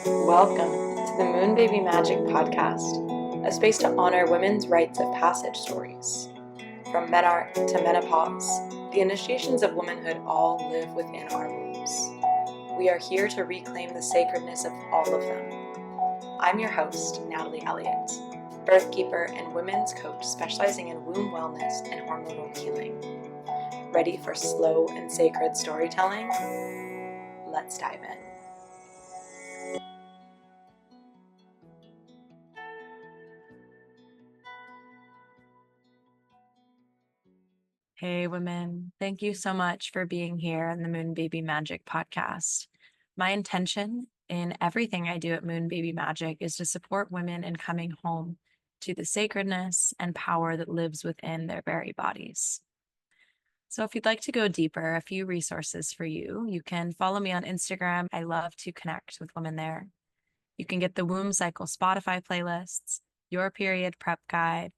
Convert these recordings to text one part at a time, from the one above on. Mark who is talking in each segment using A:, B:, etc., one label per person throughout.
A: Welcome to the Moon Baby Magic Podcast, a space to honor women's rites of passage stories. From menarche to menopause, the initiations of womanhood all live within our wombs. We are here to reclaim the sacredness of all of them. I'm your host, Natalie Elliott, birth keeper and women's coach specializing in womb wellness and hormonal healing. Ready for slow and sacred storytelling? Let's dive in. Hey, women. Thank you so much for being here on the Moon Baby Magic podcast. My intention in everything I do at Moon Baby Magic is to support women in coming home to the sacredness and power that lives within their very bodies. So if you'd like to go deeper, a few resources for you. You can follow me on Instagram. I love to connect with women there. You can get the Womb Cycle Spotify playlists, your period prep guide,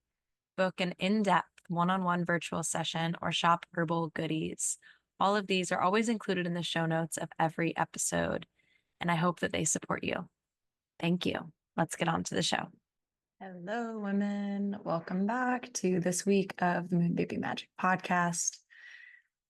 A: book an in-depth one-on-one virtual session, or shop herbal goodies. All of these are always included in the show notes of every episode, and I hope that they support you. Thank you. Let's get on to the show. Hello, women. Welcome back to this week of the Moon Baby Magic podcast.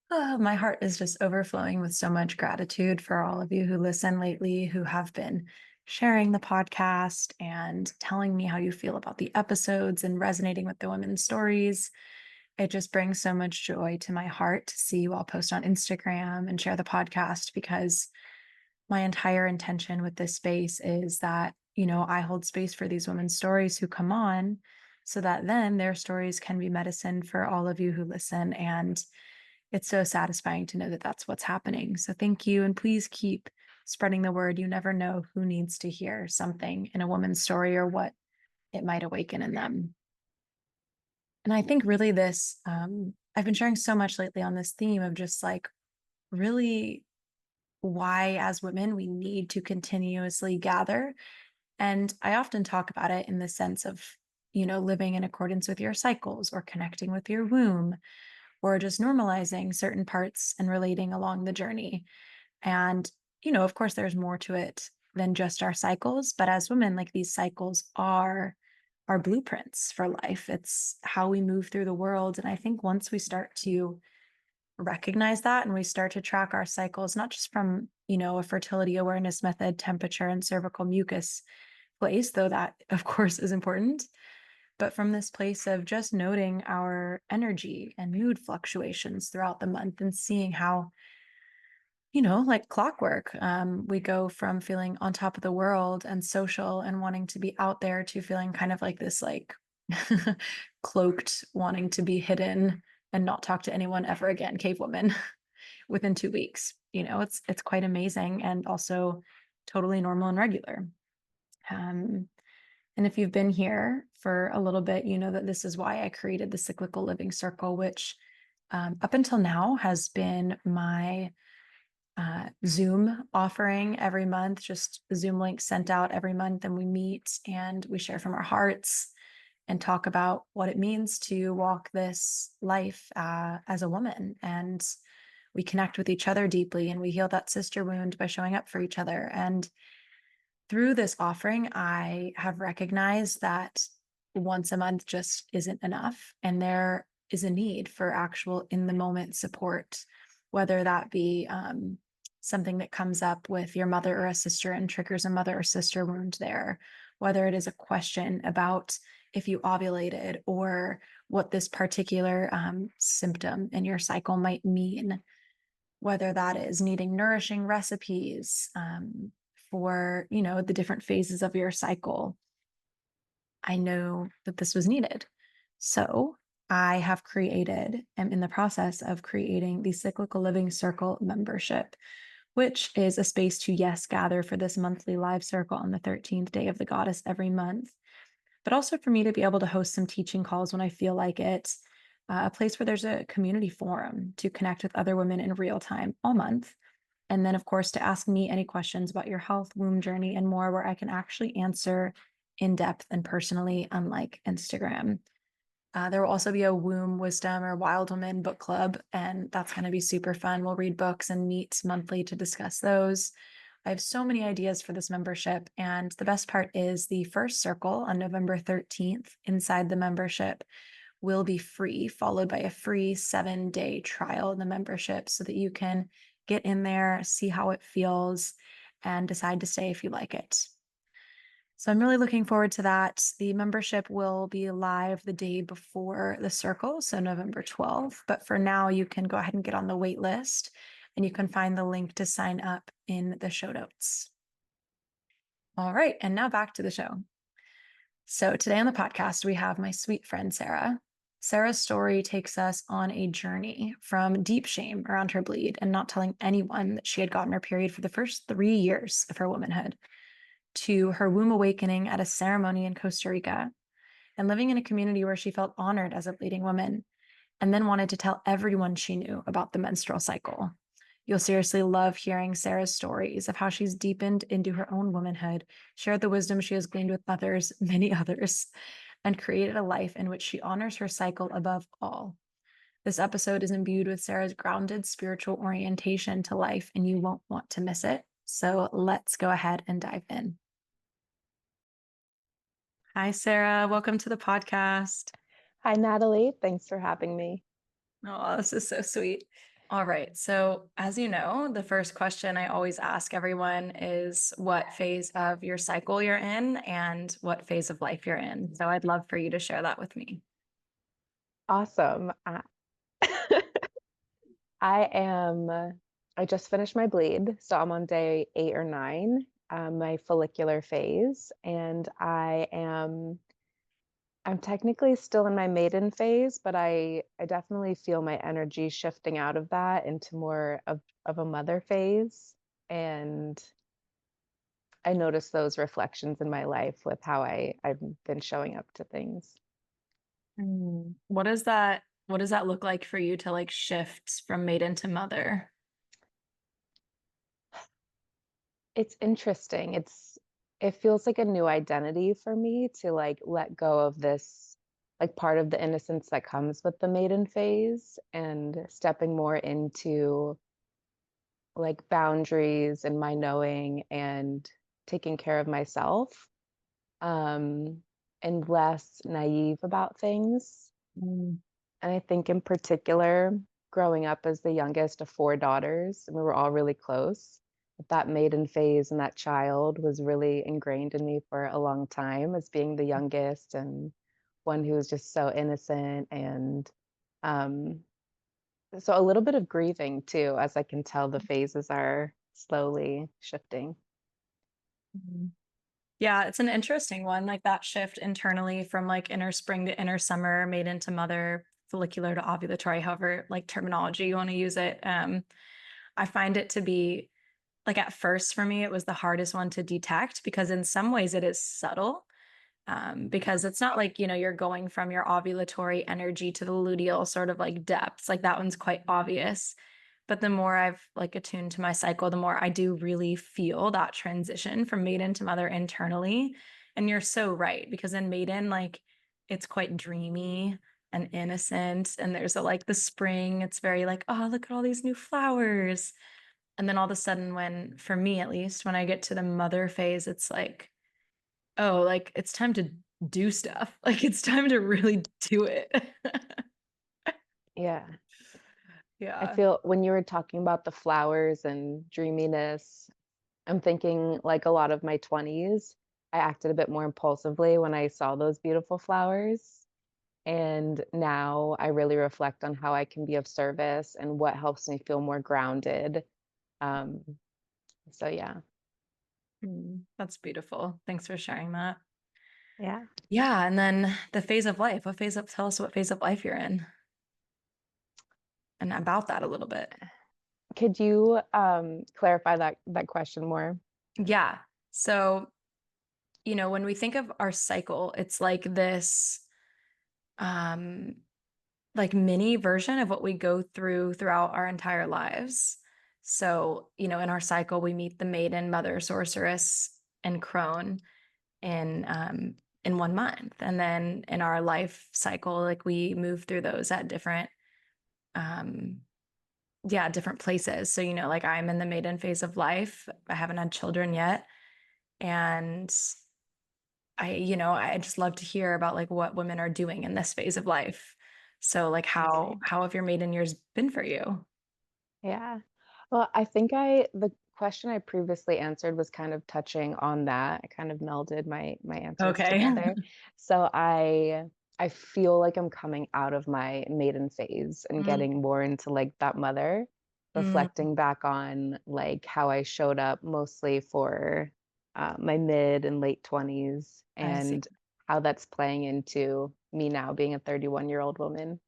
A: Oh, my heart is just overflowing with so much gratitude for all of you who listen lately, who have been sharing the podcast and telling me how you feel about the episodes and resonating with the women's stories. It just brings so much joy to my heart to see you all post on Instagram and share the podcast, because my entire intention with this space is that, I hold space for these women's stories who come on so that then their stories can be medicine for all of you who listen. And it's so satisfying to know that that's what's happening. So thank you. And please keep spreading the word. You never know who needs to hear something in a woman's story or what it might awaken in them. And I think really this, I've been sharing so much lately on this theme of just like really why as women we need to continuously gather. And I often talk about it in the sense of, living in accordance with your cycles or connecting with your womb, or just normalizing certain parts and relating along the journey. And, of course, there's more to it than just our cycles. But as women, like, these cycles are our blueprints for life. It's how we move through the world. And I think once we start to recognize that and we start to track our cycles, not just from, a fertility awareness method, temperature and cervical mucus place, though that, of course, is important, but from this place of just noting our energy and mood fluctuations throughout the month and seeing how, like clockwork, we go from feeling on top of the world and social and wanting to be out there to feeling kind of like this, like cloaked, wanting to be hidden and not talk to anyone ever again, cave woman, within 2 weeks. It's quite amazing and also totally normal and regular. And if you've been here for a little bit, you know that this is why I created the Cyclical Living Circle, which up until now has been my Zoom offering every month, just Zoom links sent out every month. And we meet and we share from our hearts and talk about what it means to walk this life as a woman. And we connect with each other deeply and we heal that sister wound by showing up for each other. And through this offering, I have recognized that once a month just isn't enough. And there is a need for actual in the moment support, whether that be something that comes up with your mother or a sister and triggers a mother or sister wound there, whether it is a question about if you ovulated or what this particular symptom in your cycle might mean, whether that is needing nourishing recipes, for, the different phases of your cycle. I know that this was needed. So I have am in the process of creating the Cyclical Living Circle membership, which is a space to, yes, gather for this monthly live circle on the 13th day of the goddess every month, but also for me to be able to host some teaching calls when I feel like it, a place where there's a community forum to connect with other women in real time all month. And then, of course, to ask me any questions about your health, womb journey, and more, where I can actually answer in depth and personally, unlike Instagram. There will also be a womb wisdom or wild woman book club, and that's going to be super fun. We'll read books and meet monthly to discuss those. I have so many ideas for this membership. And the best part is the first circle on November 13th inside the membership will be free, followed by a free 7-day trial in the membership so that you can get in there, see how it feels, and decide to stay if you like it. So I'm really looking forward to that. The membership will be live the day before the circle, so November 12th. But for now, you can go ahead and get on the wait list, and you can find the link to sign up in the show notes. All right, and now back to the show. So today on the podcast, we have my sweet friend, Sarah. Sarah's story takes us on a journey from deep shame around her bleed and not telling anyone that she had gotten her period for the first 3 years of her womanhood, to her womb awakening at a ceremony in Costa Rica and living in a community where she felt honored as a bleeding woman and then wanted to tell everyone she knew about the menstrual cycle. You'll seriously love hearing Sarah's stories of how she's deepened into her own womanhood, shared the wisdom she has gleaned with others, many others, and created a life in which she honors her cycle above all. This episode is imbued with Sarah's grounded spiritual orientation to life, and you won't want to miss it. So let's go ahead and dive in. Hi, Sarah. Welcome to the podcast.
B: Hi, Natalie. Thanks for having me.
A: Oh, this is so sweet. All right. So, as you know, the first question I always ask everyone is what phase of your cycle you're in and what phase of life you're in. So, I'd love for you to share that with me.
B: Awesome. I am, I just finished my bleed, so I'm on day 8 or 9, my follicular phase, and I'm technically still in my maiden phase, but I definitely feel my energy shifting out of that into more of a mother phase. And I notice those reflections in my life with how I've been showing up to things.
A: What does that look like for you to like shift from maiden to mother?
B: It's interesting. It feels like a new identity for me to like let go of this like part of the innocence that comes with the maiden phase and stepping more into like boundaries and my knowing and taking care of myself, um and less naive about things.
A: Mm.
B: And I think in particular, growing up as the youngest of 4 daughters, and we were all really close, that maiden phase and that child was really ingrained in me for a long time as being the youngest and one who was just so innocent. And um, so a little bit of grieving too, as I can tell the phases are slowly shifting.
A: Mhm. Yeah, it's an interesting one, like that shift internally from like inner spring to inner summer, made into mother, follicular to ovulatory, however, like terminology you want to use it. I find it to be like at first for me, it was the hardest one to detect because in some ways it is subtle. Because it's not like, you're going from your ovulatory energy to the luteal sort of like depths. Like that one's quite obvious. But the more I've like attuned to my cycle, the more I do really feel that transition from maiden to mother internally. And you're so right, because in maiden, like it's quite dreamy and innocent. And there's a like the spring, it's very like, oh, look at all these new flowers. And then all of a sudden, when for me at least, when I get to the mother phase, it's like, oh, like it's time to do stuff. Like it's time to really do it.
B: Yeah. I
A: Yeah.
B: feel when you were talking about the flowers and dreaminess, I'm thinking like a lot of my 20s, I acted a bit more impulsively when I saw those beautiful flowers. And now I really reflect on how I can be of service and what helps me feel more grounded. Um, so yeah.
A: That's beautiful. Thanks for sharing that.
B: Yeah.
A: Yeah. And then the phase of life. Tell us what phase of life you're in and about that a little bit.
B: Could you clarify that question more?
A: Yeah. So, when we think of our cycle, it's like this um like mini version of what we go through throughout our entire lives. So, in our cycle, we meet the maiden, mother, sorceress, and crone in 1 month. And then in our life cycle, like we move through those at different um yeah, different places. So, like I'm in the maiden phase of life. I haven't had children yet. And I just love to hear about like what women are doing in this phase of life. So like
B: Right.
A: how have your maiden years been for you?
B: Yeah. Well, the question I previously answered was kind of touching on that. I kind of melded my answers
A: Okay.
B: together. So I feel like I'm coming out of my maiden phase and
A: Mm,
B: getting more into like that mother,
A: mm,
B: reflecting back on like how I showed up mostly for my mid and late 20s
A: I see.
B: and how that's playing into me now being a 31-year-old woman.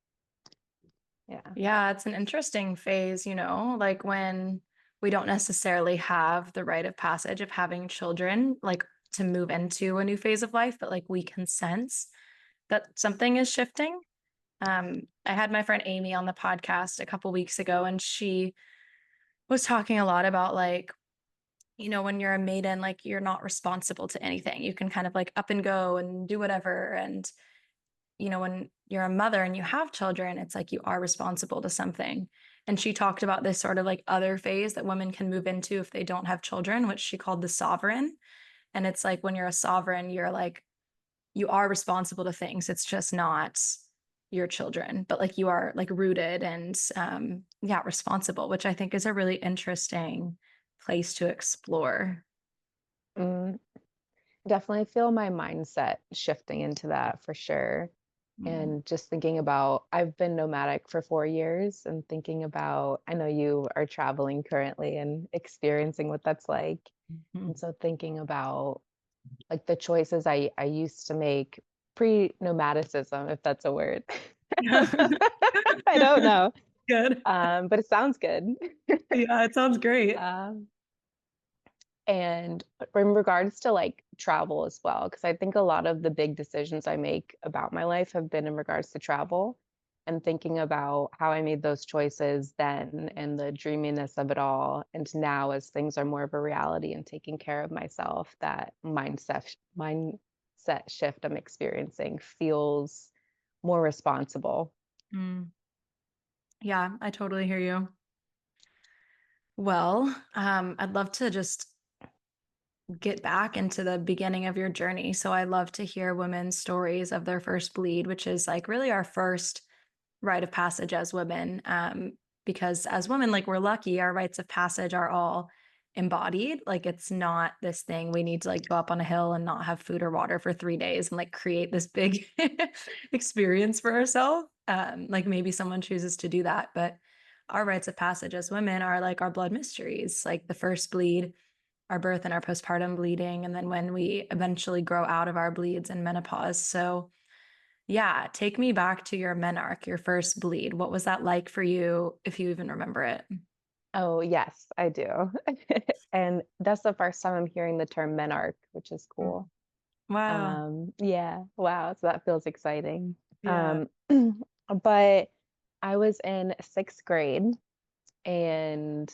B: Yeah.
A: Yeah, it's an interesting phase, like when we don't necessarily have the rite of passage of having children, like to move into a new phase of life, but like we can sense that something is shifting. I had my friend Amy on the podcast a couple weeks ago, and she was talking a lot about like, when you're a maiden, like you're not responsible to anything. You can kind of like up and go and do whatever. And when you're a mother and you have children, it's like you are responsible to something. And she talked about this sort of like other phase that women can move into if they don't have children, which she called the sovereign. And it's like when you're a sovereign, you're like, you are responsible to things. It's just not your children, but like you are like rooted and yeah, responsible, which I think is a really interesting place to explore.
B: Mm, definitely feel my mindset shifting into that for sure.
A: Mm-hmm.
B: And just thinking about, I've been nomadic for 4 years and thinking about, I know you are traveling currently and experiencing what that's like. And so thinking about like the choices I used to make pre-nomadicism, if that's a word. I don't know.
A: Good.
B: But it sounds good.
A: Yeah, it sounds great.
B: Um, And in regards to like travel as well, because I think a lot of the big decisions I make about my life have been in regards to travel and thinking about how I made those choices then and the dreaminess of it all. And now, as things are more of a reality and taking care of myself, that mindset shift I'm experiencing feels more responsible.
A: Mm. Yeah, I totally hear you. Well, I'd love to just get back into the beginning of your journey. So I love to hear women's stories of their first bleed, which is like really our first rite of passage as women. Because as women, like we're lucky, our rites of passage are all embodied. Like it's not this thing we need to like go up on a hill and not have food or water for 3 days and like create this big experience for ourselves. Like maybe someone chooses to do that, but our rites of passage as women are like our blood mysteries, like the first bleed, our birth and our postpartum bleeding, and then when we eventually grow out of our bleeds and menopause. So, yeah, take me back to your menarche, your first bleed. What was that like for you, if you even remember it?
B: Oh, yes, I do. And that's the first time I'm hearing the term menarche, which is cool.
A: Wow.
B: Yeah, wow. So that feels exciting.
A: Yeah.
B: But I was in sixth grade and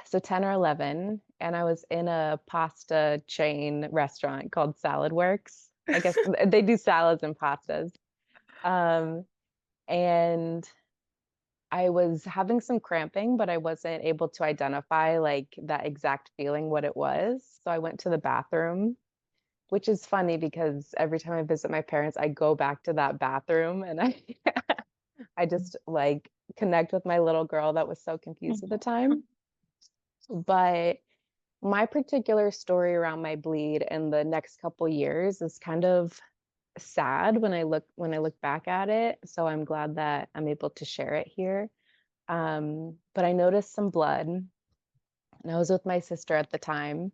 B: so 10 or 11, and I was in a pasta chain restaurant called Salad Works. I guess they do salads and pastas. Um, and I was having some cramping, but I wasn't able to identify like that exact feeling, what it was. So I went to the bathroom, which is funny because every time I visit my parents, I go back to that bathroom and I just like connect with my little girl that was so confused at the time. But my particular story around my bleed in the next couple years is kind of sad when I look back at it. So I'm glad that I'm able to share it here. But I noticed some blood, and I was with my sister at the time,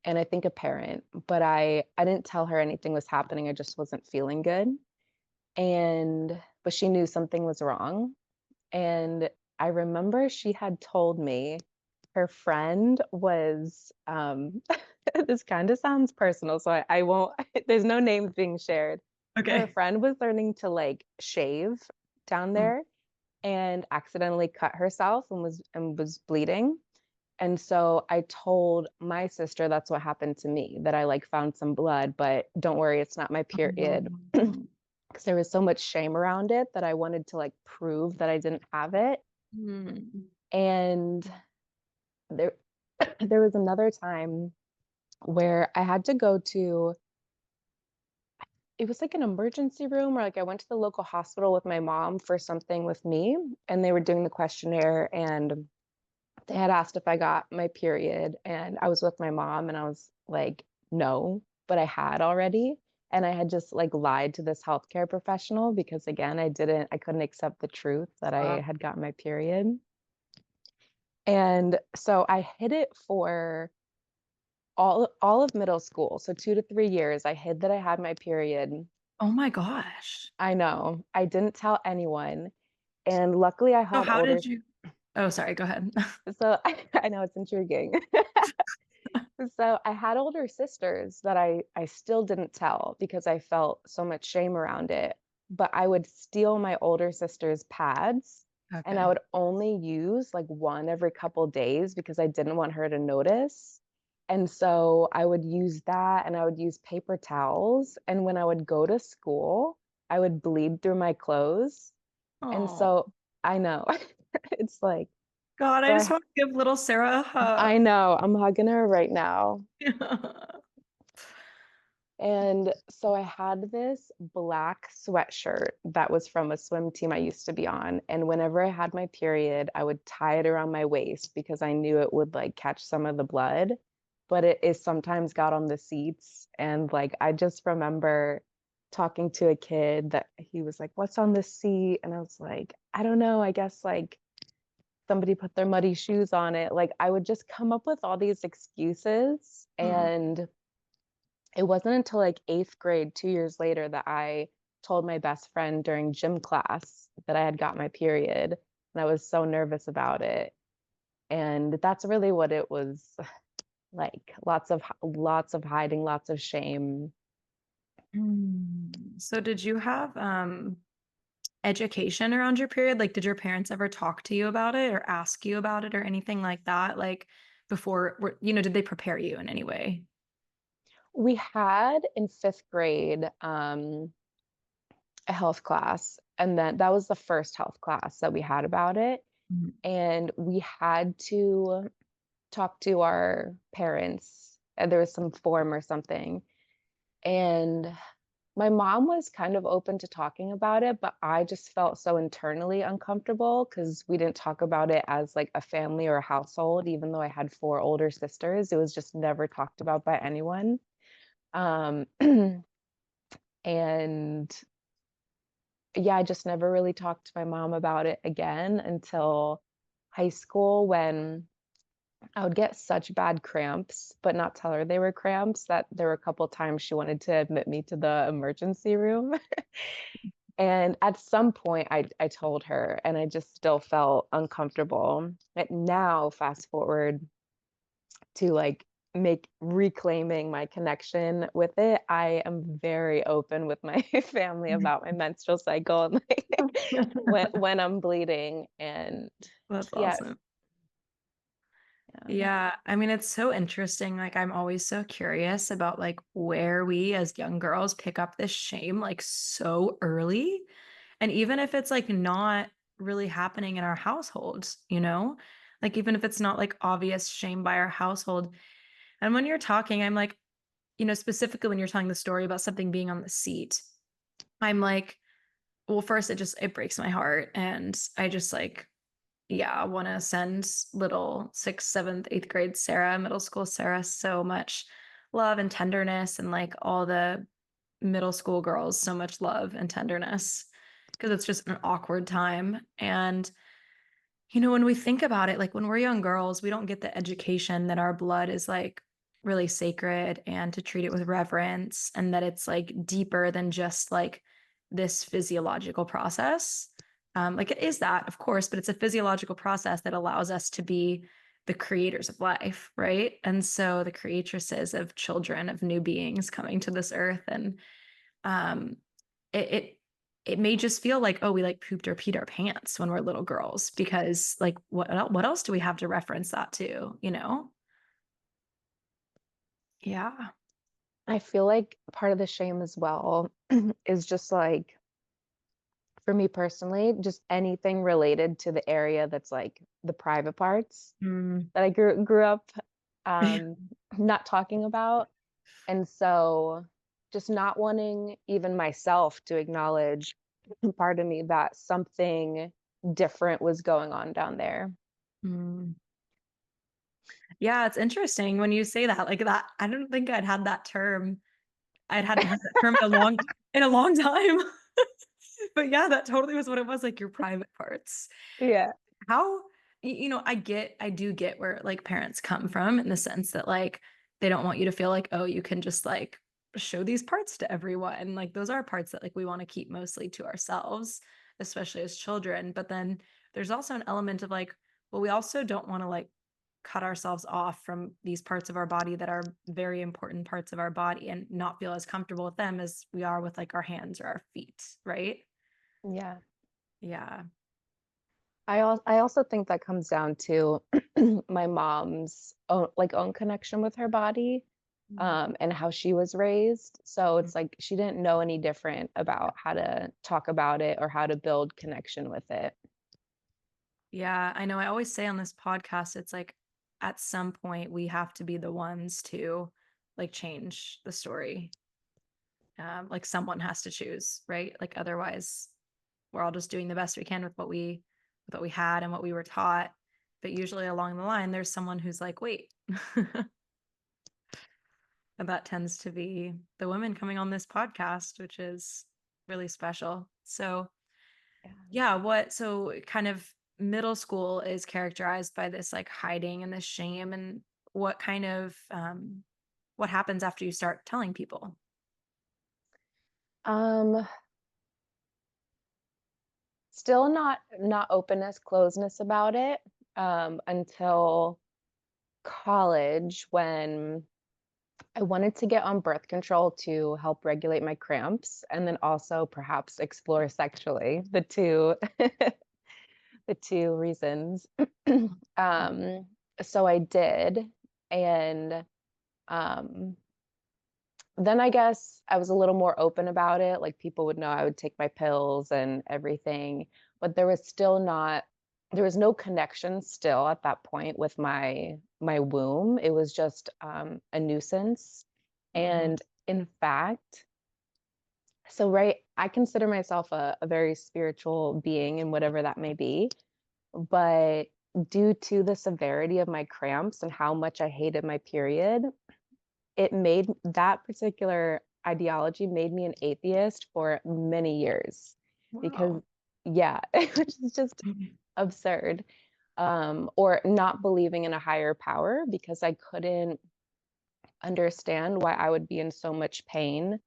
B: and I think a parent, but I didn't tell her anything was happening. I just wasn't feeling good. And but she knew something was wrong. And I remember she had told me her friend was this kind of sounds personal, so I won't there's no names being shared. But her
A: Okay.
B: friend was learning to like shave down there and accidentally cut herself and was bleeding. And so I told my sister that's what happened to me, that I like found some blood, but don't worry, it's not my period. Because there was so much shame around it that I wanted to like prove that I didn't have it.
A: Mm.
B: And there there was another time where I had to go to it was like an emergency room, or like I went to the local hospital with my mom for something with me, and they were doing the questionnaire, and they had asked if I got my period, and I was with my mom, and I was like, "No," but I had already, and I had just, like, lied to this healthcare professional because, again, I couldn't accept the truth that I
A: Uh,
B: had gotten my period, and so I hid it for all of middle school, so 2 to 3 years, I hid that I had my period.
A: oh my gosh.
B: I know, I didn't tell anyone, and luckily I
A: So
B: had
A: how
B: older
A: did you Oh, sorry, go ahead.
B: so I know it's intriguing. So I had older sisters that I still didn't tell because I felt so much shame around it, but I would steal my older sister's pads, and I
A: Okay.
B: would only use, like, 1 every couple days because I didn't want her to notice, and so I would use that, and I would use paper towels, and when I would go to school, I would bleed through my clothes, and
A: Oh,
B: so I know. It's like
A: God,
B: so
A: I just want to give little Sarah a
B: I
A: hug.
B: know, I'm hugging her right now.
A: Yeah.
B: And so I had this black sweatshirt that was from a swim team I used to be on. And whenever I had my period, I would tie it around my waist because I knew it would like catch some of the blood. But it is sometimes got on the seats. And like, I just remember talking to a kid that he was like, "What's on this seat?" And I was like, "I don't know. I guess like somebody put their muddy shoes on it." Like, I would just come up with all these excuses.
A: Mm.
B: And it wasn't until, like, 8th grade, 2 years later, that I told my best friend during gym class that I had got my period, and I was so nervous about it, and that's really what it was like, lots of hiding, lots of shame.
A: So did you have education around your period? Like, did your parents ever talk to you about it or ask you about it or anything like that? Like before, did they prepare you in any way?
B: We had in 5th grade, a health class, and then that was the first health class that we had about it,
A: Mhm.
B: and we had to talk to our parents, and there was some form or something, and my mom was kind of open to talking about it, but I just felt so internally uncomfortable because we didn't talk about it as like a family or a household, even though I had 4 older sisters. It was just never talked about by anyone. Um, and yeah, I just never really talked to my mom about it again until high school when I would get such bad cramps, but not tell her they were cramps, that there were a couple times she wanted to admit me to the emergency room. And at some point, I told her, and I just still felt uncomfortable. But now, fast forward to, like, make reclaiming my connection with it, I am very open with my family about my menstrual cycle and, like, when I'm bleeding, and
A: That's
B: yeah,
A: awesome.
B: yeah.
A: Yeah, I mean, it's so interesting. Like, I'm always so curious about like where we as young girls pick up this shame like so early. And even if it's like not really happening in our households, like even if it's not like obvious shame by our household. And when you're talking, I'm like, specifically when you're telling the story about something being on the seat, I'm like, well, first it breaks my heart. And I just like, yeah, I want to send little sixth, seventh, eighth grade Sarah, middle school Sarah, so much love and tenderness, and like all the middle school girls, so much love and tenderness because it's just an awkward time. And, when we think about it, like when we're young girls, we don't get the education that our blood is like really sacred and to treat it with reverence and that it's like deeper than just like this physiological process. Like it is that, of course, but it's a physiological process that allows us to be the creators of life, right? And so the creatresses of children, of new beings coming to this earth. And um, it, it it may just feel like, oh, we like pooped or peed our pants when we're little girls because like what else do we have to reference that to? Yeah.
B: I feel like part of the shame as well is just, like, For me personally, just anything related to the area that's, like, the private parts
A: Mm.
B: that I grew up, um, not talking about, and so just not wanting even myself to acknowledge, pardon me, that something different was going on down there.
A: Mm. Yeah, it's interesting when you say that, like, that I don't think I'd had that term. I hadn't heard that term in a long time. But yeah, that totally was what it was, like, your private parts.
B: Yeah.
A: How I do get where, like, parents come from in the sense that, like, they don't want you to feel like, "Oh, you can just, like, show these parts to everyone." Like, those are parts that, like, we wanna keep mostly to ourselves, especially as children, but then there's also an element of, like, well, we also don't wanna, like, cut ourselves off from these parts of our body that are very important parts of our body and not feel as comfortable with them as we are with, like, our hands or our feet, right?
B: Yeah.
A: Yeah.
B: I also think that comes down to my mom's own connection with her body,
A: Mm,
B: and how she was raised. So
A: mm.
B: it's like she didn't know any different about how to talk about it or how to build connection with it.
A: Yeah, I know I always say on this podcast, it's like at some point we have to be the ones to like change the story. Like someone has to choose, right? Like otherwise we're all just doing the best we can with what we had and what we were taught. But usually along the line, there's someone who's like, wait. And that tends to be the women coming on this podcast, which is really special. So
B: Yeah.
A: yeah, so kind of middle school is characterized by this like hiding and this shame and what kind of what happens after you start telling people?
B: Um, Still not openness, closeness about it, until college when I wanted to get on birth control to help regulate my cramps and then also perhaps explore sexually, the 2 reasons. Um, so I did, and, um, then I guess I was a little more open about it, like, people would know I would take my pills and everything, but there was no connection still at that point with my womb. It was just, a nuisance,
A: Mm-hmm.
B: and in fact right, I consider myself a very spiritual being and whatever that may be, but due to the severity of my cramps and how much I hated my period, it made that particular ideology made me an atheist for many years because
A: Wow.
B: yeah, which is just
A: Mhm.
B: absurd. Or not believing in a higher power because I couldn't understand why I would be in so much pain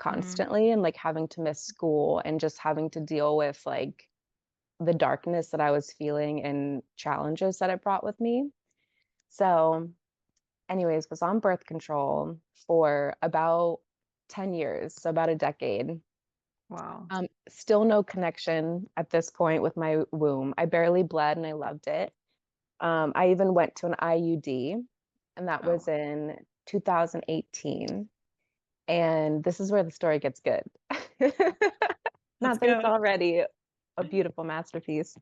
A: Mm,
B: constantly and like having to miss school and just having to deal with like the darkness that I was feeling and challenges that it brought with me. So, anyways, was on birth control for about 10 years, so about a decade.
A: wow.
B: Still no connection at this point with my womb. I barely bled and I loved it. I even went to an IUD, and that was
A: Oh,
B: in 2018. And this is where the story gets good.
A: let's
B: Not that it's
A: go.
B: already a beautiful masterpiece.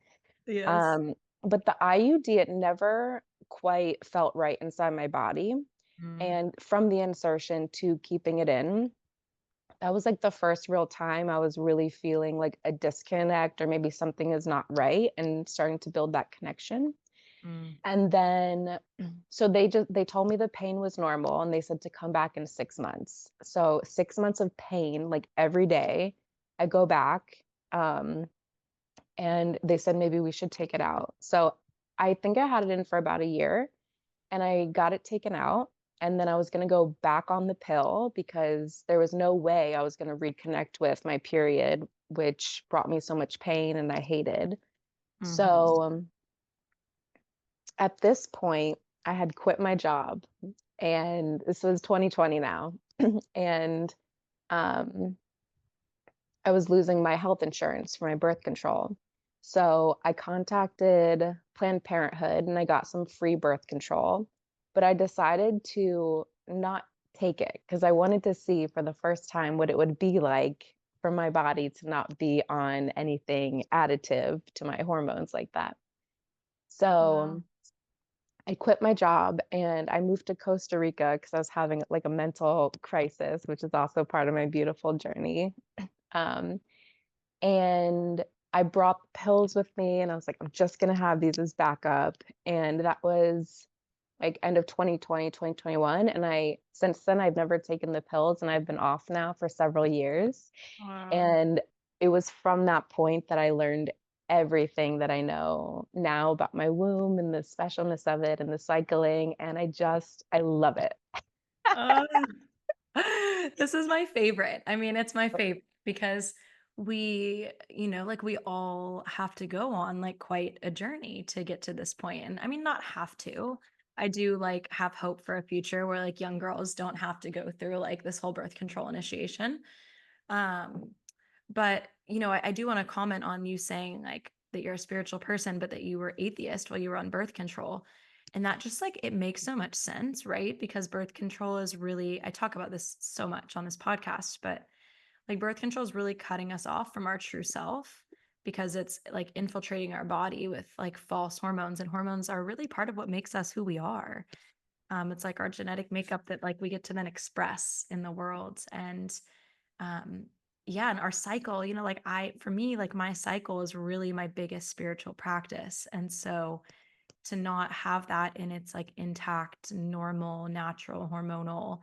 A: Yes.
B: Um, but the IUD, it never quite felt right inside my body.
A: Mm,
B: And from the insertion to keeping it in, that was like the first real time I was really feeling like a disconnect or maybe something is not right and starting to build that connection.
A: mm,
B: And then so they told me the pain was normal and they said to come back in 6 months. So 6 months of pain like every day. I go back and they said maybe we should take it out. So I think I had it in for about a year and I got it taken out. And then I was going to go back on the pill because there was no way I was going to reconnect with my period, which brought me so much pain and I hated.
A: mm-hmm.
B: So at this point, I had quit my job and this was 2020 now. And um, I was losing my health insurance for my birth control. So I contacted Planned Parenthood and I got some free birth control. But I decided to not take it because I wanted to see for the first time what it would be like for my body to not be on anything additive to my hormones like that.
A: Wow.
B: So I quit my job and I moved to Costa Rica because I was having like a mental crisis, which is also part of my beautiful journey. Um, and I brought pills with me and I was like, I'm just gonna have these as backup. And that was like end of 2020, 2021. And I since then I've never taken the pills and I've been off now for several years.
A: Wow.
B: And it was from that point that I learned everything that I know now about my womb and the specialness of it and the cycling. And I love it.
A: Uh, this is my favorite. I mean, it's my favorite because like we all have to go on like quite a journey to get to this point. And I mean, not have to. I do like have hope for a future where like young girls don't have to go through like this whole birth control initiation. Um, but I do want to comment on you saying like that you're a spiritual person, but that you were atheist while you were on birth control. And that just like it makes so much sense, right? Because birth control is really, I talk about this so much on this podcast, but like birth control is really cutting us off from our true self because it's like infiltrating our body with like false hormones. And hormones are really part of what makes us who we are. It's like our genetic makeup that like we get to then express in the world. And um yeah, and our cycle, like for me, like my cycle is really my biggest spiritual practice. And so to not have that in its like intact, normal, natural hormonal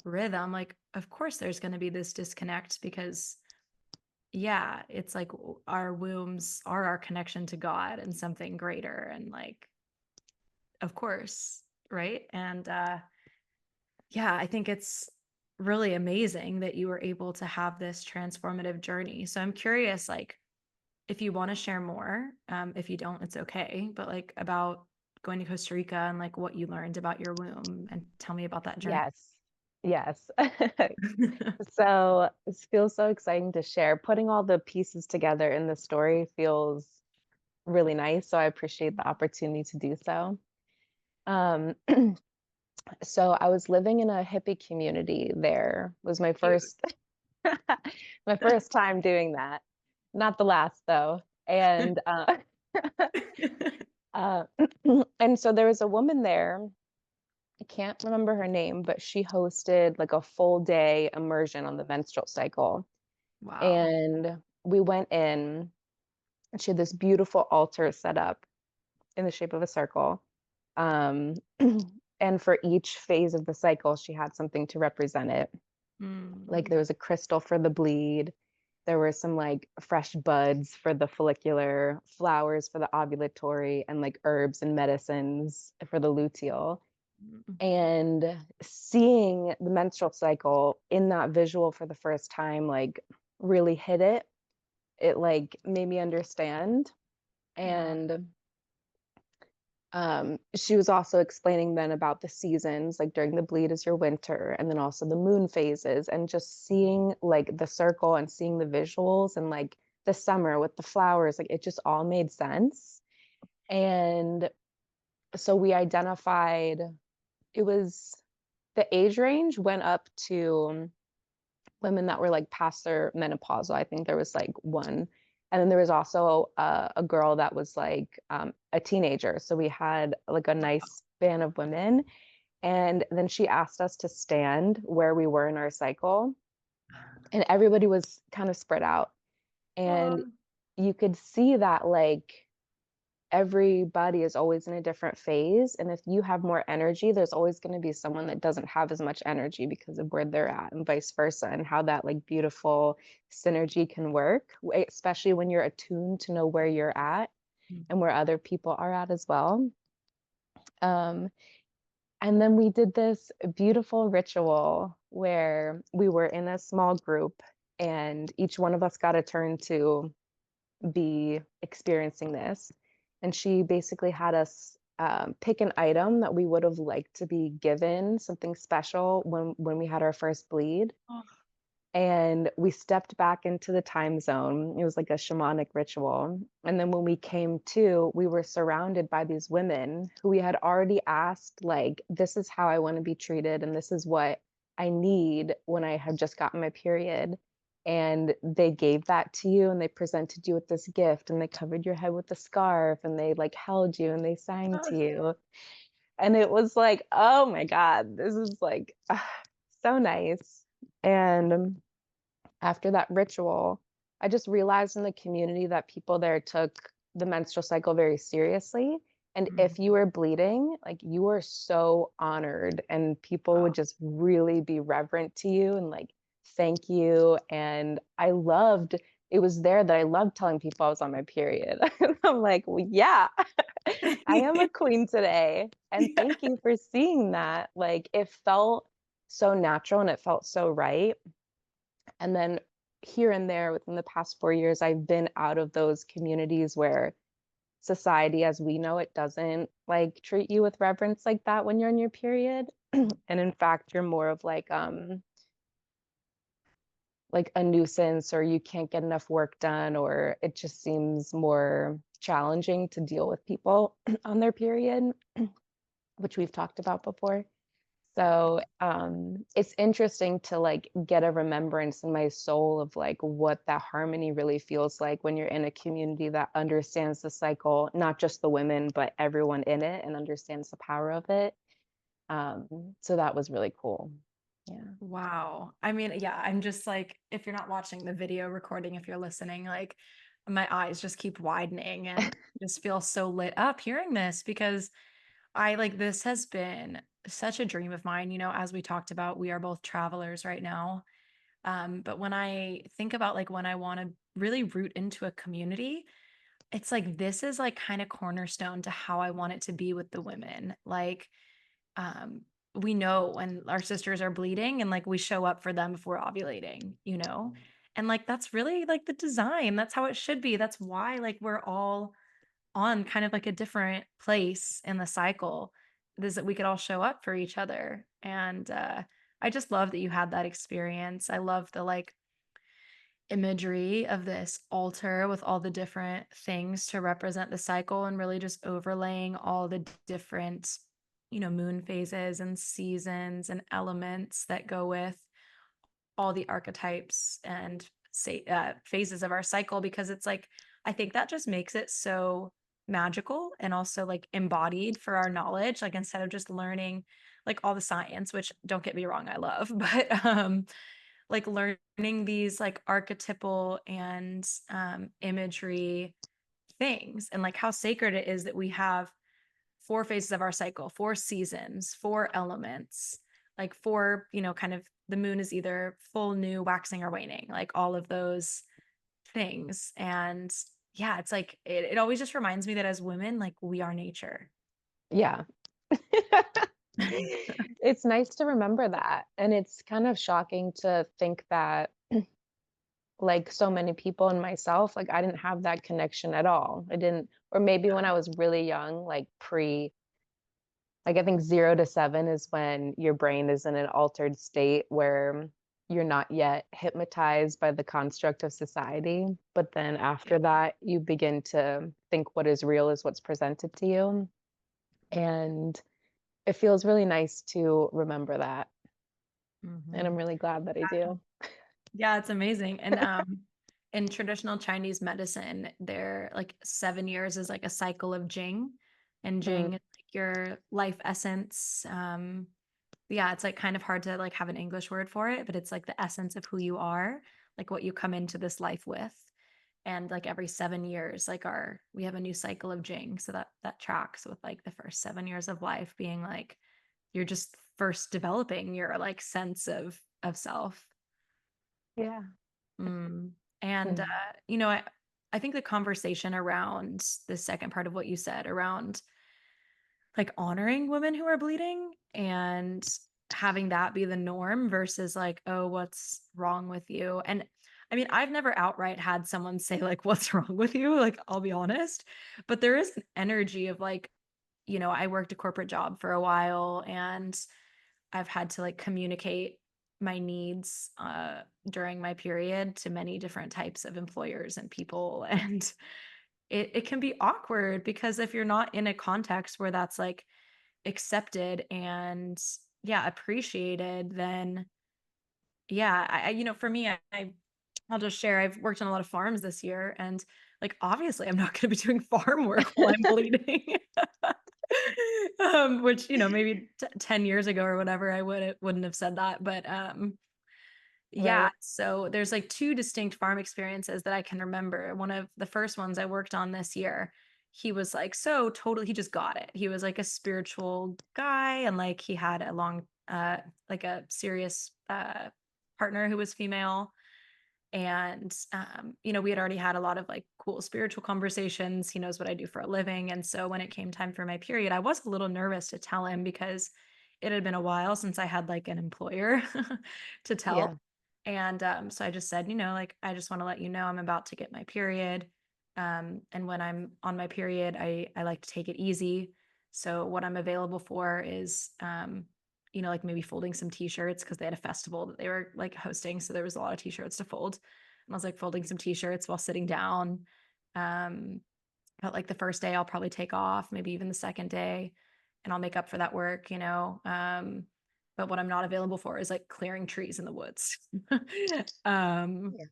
A: rhythm, like of course there's going to be this disconnect because yeah, it's like our wombs are our connection to God and something greater, and like of course, right? And yeah, I think it's really amazing that you were able to have this transformative journey. So I'm curious, like, if you want to share more, if you don't, it's okay, but like about going to Costa Rica and like what you learned about your womb and tell me about that journey.
B: Yes. Yes. So it feels so exciting to share. Putting all the pieces together in the story feels really nice. So I appreciate the opportunity to do so. Um, so I was living in a hippie community there. Was my
A: Cute.
B: first my first time doing that. Not the last though. And uh and so there was a woman there. I can't remember her name, but she hosted like a full day immersion on the menstrual cycle.
A: Wow.
B: And we went in and she had this beautiful altar set up in the shape of a circle. Um, and for each phase of the cycle, she had something to represent it. Like
A: Mm,
B: there was a crystal for the bleed. There were some like fresh buds for the follicular, flowers for the ovulatory, and like herbs and medicines for the luteal.
A: mm,
B: And seeing the menstrual cycle in that visual for the first time, like really hit it. It like made me understand.
A: wow.
B: And she was also explaining then about the seasons, like during the bleed is your winter, and then also the moon phases, and just seeing like the circle and seeing the visuals and like the summer with the flowers, like it just all made sense. And so we identified it was the age range went up to women that were like past their menopausal. I think there was like one. And then there was also a girl that was like a teenager. So we had like a nice span of women. And then she asked us to stand where we were in our cycle. And everybody was kind of spread out. And
A: Oh,
B: you could see that like everybody is always in a different phase. And if you have more energy, there's always going to be someone that doesn't have as much energy because of where they're at, and vice versa, and how that like beautiful synergy can work, especially when you're attuned to know where you're at
A: mm,
B: and where other people are at as well. Um, and then we did this beautiful ritual where we were in a small group and each one of us got a turn to be experiencing this. And she basically had us pick an item that we would have liked to be given, something special when we had our first bleed.
A: oh,
B: And we stepped back into the time zone. It was like a shamanic ritual. And then when we came to, we were surrounded by these women who we had already asked, like, this is how I want to be treated, and this is what I need when I have just gotten my period. and they gave that to you and they presented you with this gift and they covered your head with a scarf and they like held you and they sang to
A: Oh,
B: you. And it was like, oh my God, this is like so nice. And after that ritual, I just realized in the community that people there took the menstrual cycle very seriously. And
A: mm,
B: if you were bleeding, like you were so honored, and people would
A: wow.
B: just really be reverent to you and like thank you. And I loved it was there that I loved telling people I was on my period. I'm like, well, yeah, I am a queen today. And
A: Yeah.
B: thank you for seeing that. Like it felt so natural and it felt so right. And then here and there within the past 4 years, I've been out of those communities where society as we know it doesn't like treat you with reverence like that when you're in your period. And in fact, you're more of like a nuisance, or you can't get enough work done, or it just seems more challenging to deal with people on their period, which we've talked about before. So, it's interesting to, like, get a remembrance in my soul of, like, what that harmony really feels like when you're in a community that understands the cycle, not just the women, but everyone in it and understands the power of it. So that was really cool. Yeah.
A: Wow. I mean, yeah, I'm just like, if you're not watching the video recording, if you're listening, like my eyes just keep widening and just feel so lit up hearing this because I like this has been such a dream of mine. As we talked about, we are both travelers right now. But when I think about like when I want to really root into a community, it's like this is like kind of cornerstone to how I want it to be with the women. Like, um, we know when our sisters are bleeding and like we show up for them if we're ovulating. And like that's really like the design. That's how it should be. That's why like we're all on kind of like a different place in the cycle is that we could all show up for each other. And I just love that you had that experience. I love the like imagery of this altar with all the different things to represent the cycle and really just overlaying all the different moon phases and seasons and elements that go with all the archetypes and say phases of our cycle because it's like I think that just makes it so magical and also like embodied for our knowledge like instead of just learning like all the science, which don't get me wrong, I love, but like learning these like archetypal and imagery things and like how sacred it is that we have four phases of our cycle, four seasons, four elements, like four, kind of the moon is either full, new, waxing, or waning, like all of those things. And yeah, it's like it always just reminds me that as women, like we are nature.
B: Yeah. It's nice to remember that, and it's kind of shocking to think that, like, so many people and myself, like, I didn't have that connection at all. I didn't, or maybe when I was really young, like, like, I think 0 to 7 is when your brain is in an altered state where you're not yet hypnotized by the construct of society, but then
A: Yeah.
B: after that, you begin to think what is real is what's presented to you, and it feels really nice to remember that, and I'm
A: Mhm.
B: really glad that I do.
A: Yeah, it's amazing. And in traditional Chinese medicine, they're like 7 years is like a cycle of Jing. And
B: Mm,
A: Jing is like your life essence. Yeah, it's like kind of hard to like have an English word for it, but it's like the essence of who you are, like what you come into this life with. And like every 7 years, like we have a new cycle of Jing. So that tracks with like the first 7 years of life being like you're just first developing your like sense of self.
B: yeah.
A: Mm. And
B: Mm,
A: I think the conversation around the second part of what you said around like honoring women who are bleeding and having that be the norm versus like, oh, what's wrong with you? And I mean, I've never outright had someone say like, what's wrong with you? Like, I'll be honest, but there is an energy of like, I worked a corporate job for a while and I've had to like communicate my needs during my period to many different types of employers and people. And it can be awkward because if you're not in a context where that's like accepted and yeah, appreciated, then yeah, for me, I I'll just share, I've worked on a lot of farms this year, and, like, obviously, I'm not gonna be doing farm work while I'm bleeding. Which, maybe 10 years ago or whatever, I wouldn't have said that, but, yeah,
B: Right.
A: so there's, like, 2 distinct farm experiences that I can remember. One of the first ones I worked on this year, he was, like, so totally he just got it. He was, like, a spiritual guy, and, like, he had a long, like, a serious, partner who was female, and, we had already had a lot of, like, cool spiritual conversations. He knows what I do for a living, and so when it came time for my period, I was a little nervous to tell him because it had been a while since I had, like, an employer to tell.
B: Yeah.
A: And, so I just said, like, "I just wanna let you know I'm about to get my period, and when I'm on my period, I like to take it easy. So what I'm available for is, like, maybe folding some T-shirts because they had a festival that they were, like, hosting, so there was a lot of T-shirts to fold. And I was, like, folding some T-shirts while sitting down. Um, but, like, the first day, I'll probably take off, maybe even the second day, and I'll make up for that work, but what I'm not available for is, like, clearing trees in the woods." Um,
B: Yeah.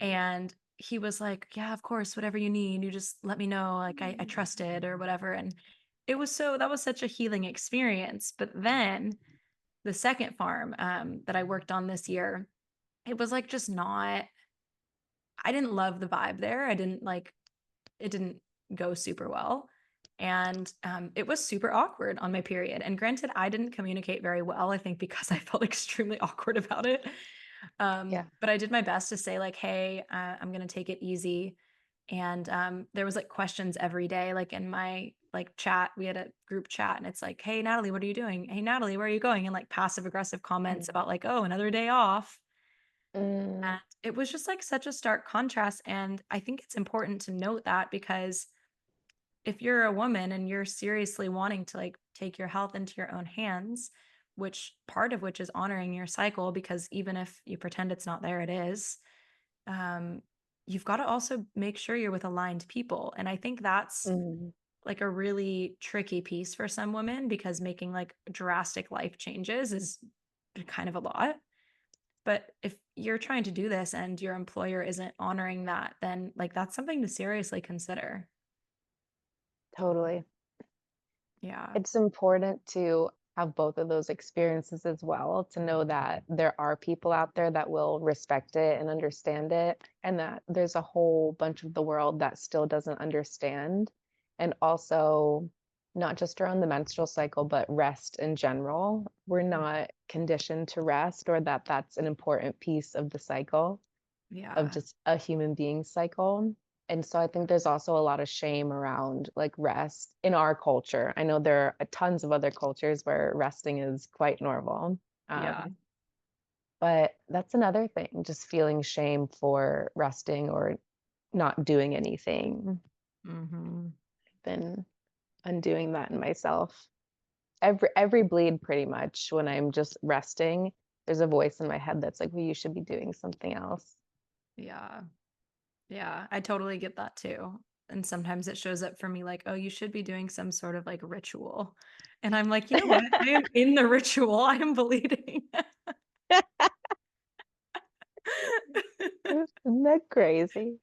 A: and he was like, "Yeah, of course, whatever you need, you just let me know, like, I trusted," or whatever, and that was such a healing experience. But then the second farm, that I worked on this year, it was, like, just not I didn't love the vibe there. I didn't like it didn't go super well, and, it was super awkward on my period, and granted, I didn't communicate very well, I think because I felt extremely awkward about it,
B: Yeah.
A: but I did my best to say, like, "Hey, I'm gonna take it easy," and, there was, like, questions every day, like, in my, like, chat. We had a group chat, and it's like, "Hey, Natalie, what are you doing? Hey, Natalie, where are you going?" And, like, passive aggressive comments
B: Mm.
A: about, like, "Oh, another day off."
B: Mm.
A: And it was just, like, such a stark contrast, and I think it's important to note that because if you're a woman and you're seriously wanting to, like, take your health into your own hands, which part of which is honoring your cycle, because even if you pretend it's not there, it is, um, you've got to also make sure you're with aligned people. And I think that's
B: Mm.
A: like a really tricky piece for some women because making like drastic life changes is kind of a lot. But if you're trying to do this and your employer isn't honoring that, then like that's something to seriously consider.
B: Totally.
A: Yeah.
B: It's important to have both of those experiences as well, to know that there are people out there that will respect it and understand it, and that there's a whole bunch of the world that still doesn't understand. And also, not just around the menstrual cycle, but rest in general. We're not conditioned to rest, or that that's an important piece of the cycle, of
A: Yeah.
B: just a human being's cycle. And so I think there's also a lot of shame around like rest in our culture. I know there are tons of other cultures where resting is quite normal.
A: Yeah.
B: Um, but that's another thing, just feeling shame for resting or not doing anything.
A: Mhm.
B: Been undoing that in myself. Every bleed pretty much when I'm just resting, there's a voice in my head that's like, well, you should be doing something else.
A: Yeah. Yeah, I totally get that too. And sometimes it shows up for me like, "Oh, you should be doing some sort of like ritual." And I'm like, "You know what? I am in the ritual. I am bleeding."
B: Isn't that crazy?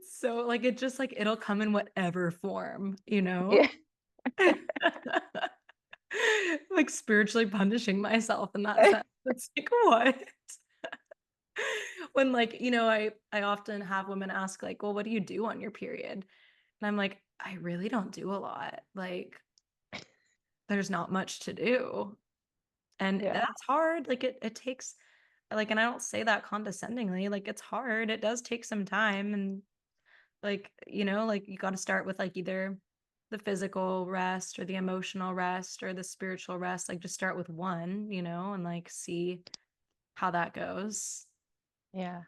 A: So like it just like it'll come in whatever form, you know?
B: Yeah.
A: Like spiritually punishing myself in that sense. It's like, what? When like, I often have women ask like, "Well, what do you do on your period?" And I'm like, "I really don't do a lot." Like there's not much to do, and
B: Yeah.
A: that's hard, like, it takes and I don't say that condescendingly, like, it's hard, it does take some time, and, like, like, you gotta start with, like, either the physical rest or the emotional rest or the spiritual rest, like, just start with one, and, like, see how that goes.
B: Yeah.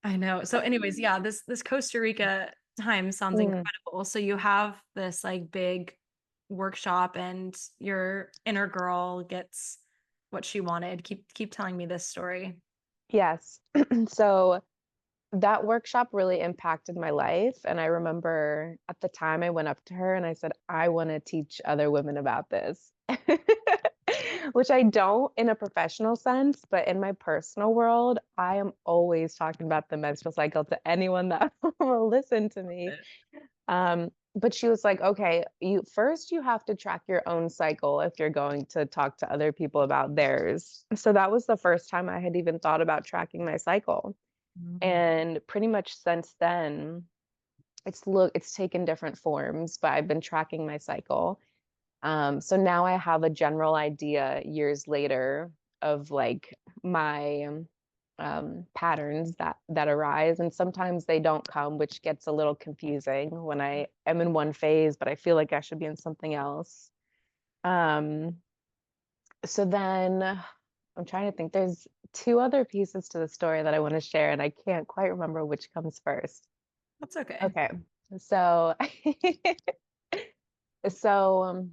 A: I know. So anyways, yeah, this Costa Rica time sounds
B: Mm.
A: incredible. So you have this like big workshop and your inner girl gets what she wanted. Keep telling me this story.
B: Yes. So that workshop really impacted my life, and I remember at the time I went up to her and I said, "I wanna teach other women about this." which I don't in a professional sense, but in my personal world, I am always talking about the menstrual cycle to anyone that will listen to me. But she was like, "Okay, you have to track your own cycle if you're going to talk to other people about theirs." So that was the first time I had even thought about tracking my cycle.
A: Mm.
B: And pretty much since then, it's taken different forms, but I've been tracking my cycle. So now I have a general idea years later of like my patterns that arise, and sometimes they don't come, which gets a little confusing when I am in one phase, but I feel like I should be in something else. Um, so then I'm trying to think. There's two other pieces to the story that I want to share, and I can't quite remember which comes first.
A: That's okay.
B: Okay, so so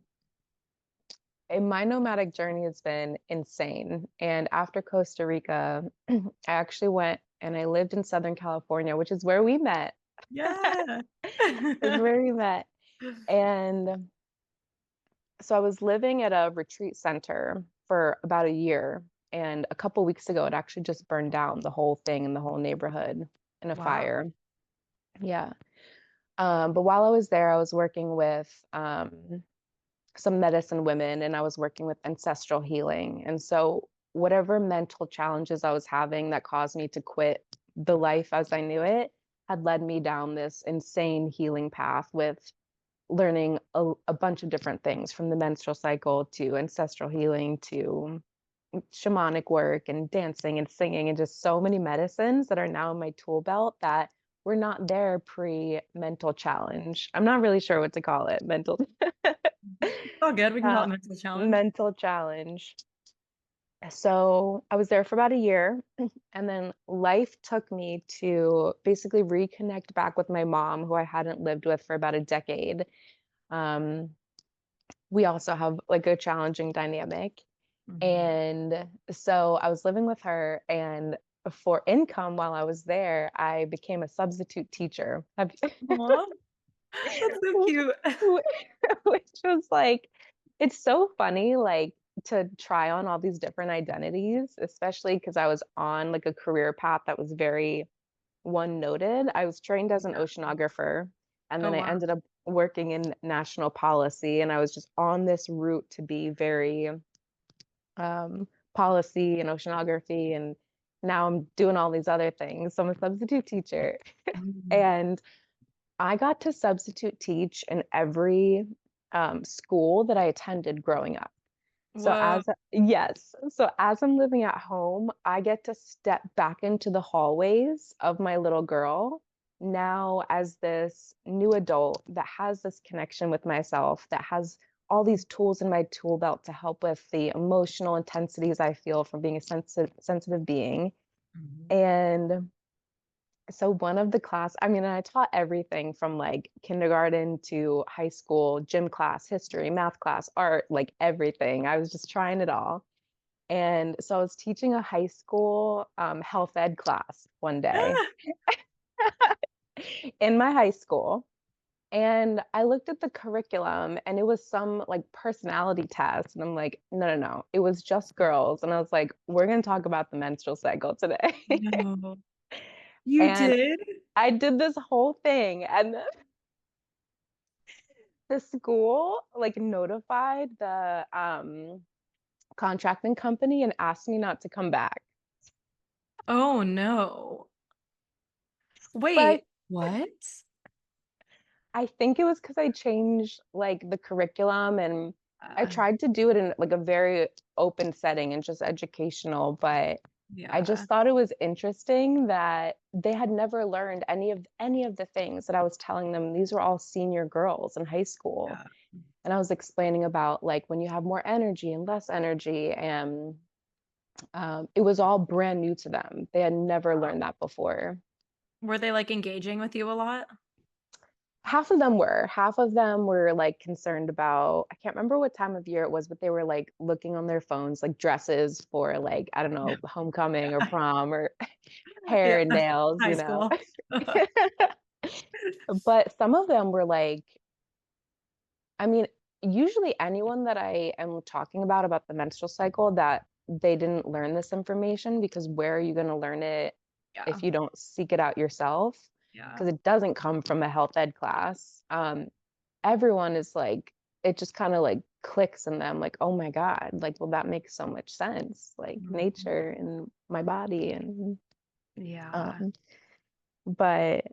B: my nomadic journey has been insane. And after Costa Rica, I actually went and I lived in Southern California, which is where we met.
A: Yeah.
B: Is where we met. And so I was living at a retreat center for about a year. And a couple weeks ago, it actually just burned down the whole thing in the whole neighborhood in a
A: Wow.
B: fire. Yeah. But while I was there, I was working with some medicine women and I was working with ancestral healing. And so, whatever mental challenges I was having that caused me to quit the life as I knew it had led me down this insane healing path with learning a bunch of different things from the menstrual cycle to ancestral healing to shamanic work and dancing and singing and just so many medicines that are now in my tool belt that were not there pre mental challenge. I'm not really sure what to call it. Mental
A: It's all good. We can call
B: uh,
A: it mental challenge.
B: mental challenge. So I was there for about a year, and then life took me to basically reconnect back with my mom, who I hadn't lived with for about a decade. Um, we also have like a challenging dynamic.
A: Mhm.
B: And so I was living with her, and for income while I was there, I became a substitute teacher.
A: Aw, that's so cute.
B: Which was like, it's so funny, like to try on all these different identities, especially because I was on like a career path that was very one noted. I was trained as an
A: Yeah.
B: oceanographer, and
A: Oh,
B: then I
A: wow.
B: ended up working in national policy, and I was just on this route to be very policy and oceanography, and now I'm doing all these other things. So I'm a substitute teacher,
A: Mhm.
B: and I got to substitute teach in every school that I attended growing up. So
A: Whoa.
B: as I'm living at home, I get to step back into the hallways of my little girl now as this new adult that has this connection with myself, that has all these tools in my tool belt to help with the emotional intensities I feel from being a sensitive being.
A: Mhm.
B: And so one of the class, I mean, and I taught everything from like kindergarten to high school, gym class, history, math class, art, like everything. I was just trying it all. And so I was teaching a high school health ed class one day
A: Ah!
B: in my high school. And I looked at the curriculum and it was some like personality test. And I'm like, no, no, no. It was just girls. And I was like, we're going to talk about the menstrual cycle today.
A: No. You
B: And
A: did?
B: I did this whole thing. And the school like notified the contracting company and asked me not to come back.
A: Oh, no.
B: But
A: Wait, what?
B: I think it was because I changed like the curriculum, and I
A: Uh,
B: tried to do it in like a very open setting and just educational, but I
A: yeah.
B: just thought it was interesting that they had never learned any of the things that I was telling them. These were all senior girls in high school.
A: Yeah.
B: And I was explaining about like when you have more energy and less energy, and it was all brand new to them. They had never
A: Wow.
B: learned that before.
A: Were they like engaging with you a lot?
B: Half of them were like concerned about, I can't remember what time of year it was, but they were like looking on their phones like dresses for like, I don't know, homecoming or
A: Yeah.
B: prom or hair
A: Yeah.
B: and nails,
A: High
B: you know.
A: school.
B: But some of them were like, I mean, usually anyone that I am talking about the menstrual cycle, that they didn't learn this information, because where are you gonna learn it
A: Yeah.
B: if you don't seek it out yourself?
A: Yeah.
B: Because it doesn't come from a health ed class. Everyone is like, it just kinda, like, clicks in them, like, "Oh my god," like, "Well, that makes so much sense," like,
A: Mhm.
B: nature and my body
A: Yeah.
B: um, but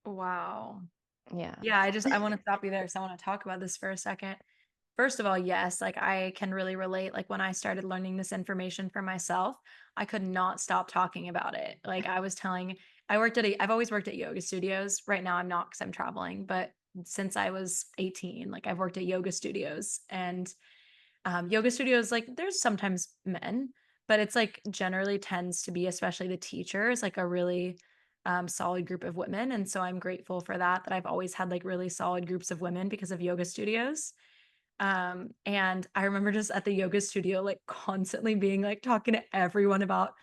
A: Wow.
B: yeah.
A: Yeah, I want to stop you there because I want to talk about this for a second. First of all, yes, like I can really relate. Like when I started learning this information for myself, I could not stop talking about it. Like I was telling, I've always worked at yoga studios. Right now I'm not because I'm traveling, but since I was 18, like I've worked at yoga studios and yoga studios, like there's sometimes men, but it's like generally tends to be, especially the teachers, like a really solid group of women. And so I'm grateful for that, that I've always had like really solid groups of women because of yoga studios. And I remember just at the yoga studio, like constantly being like talking to everyone about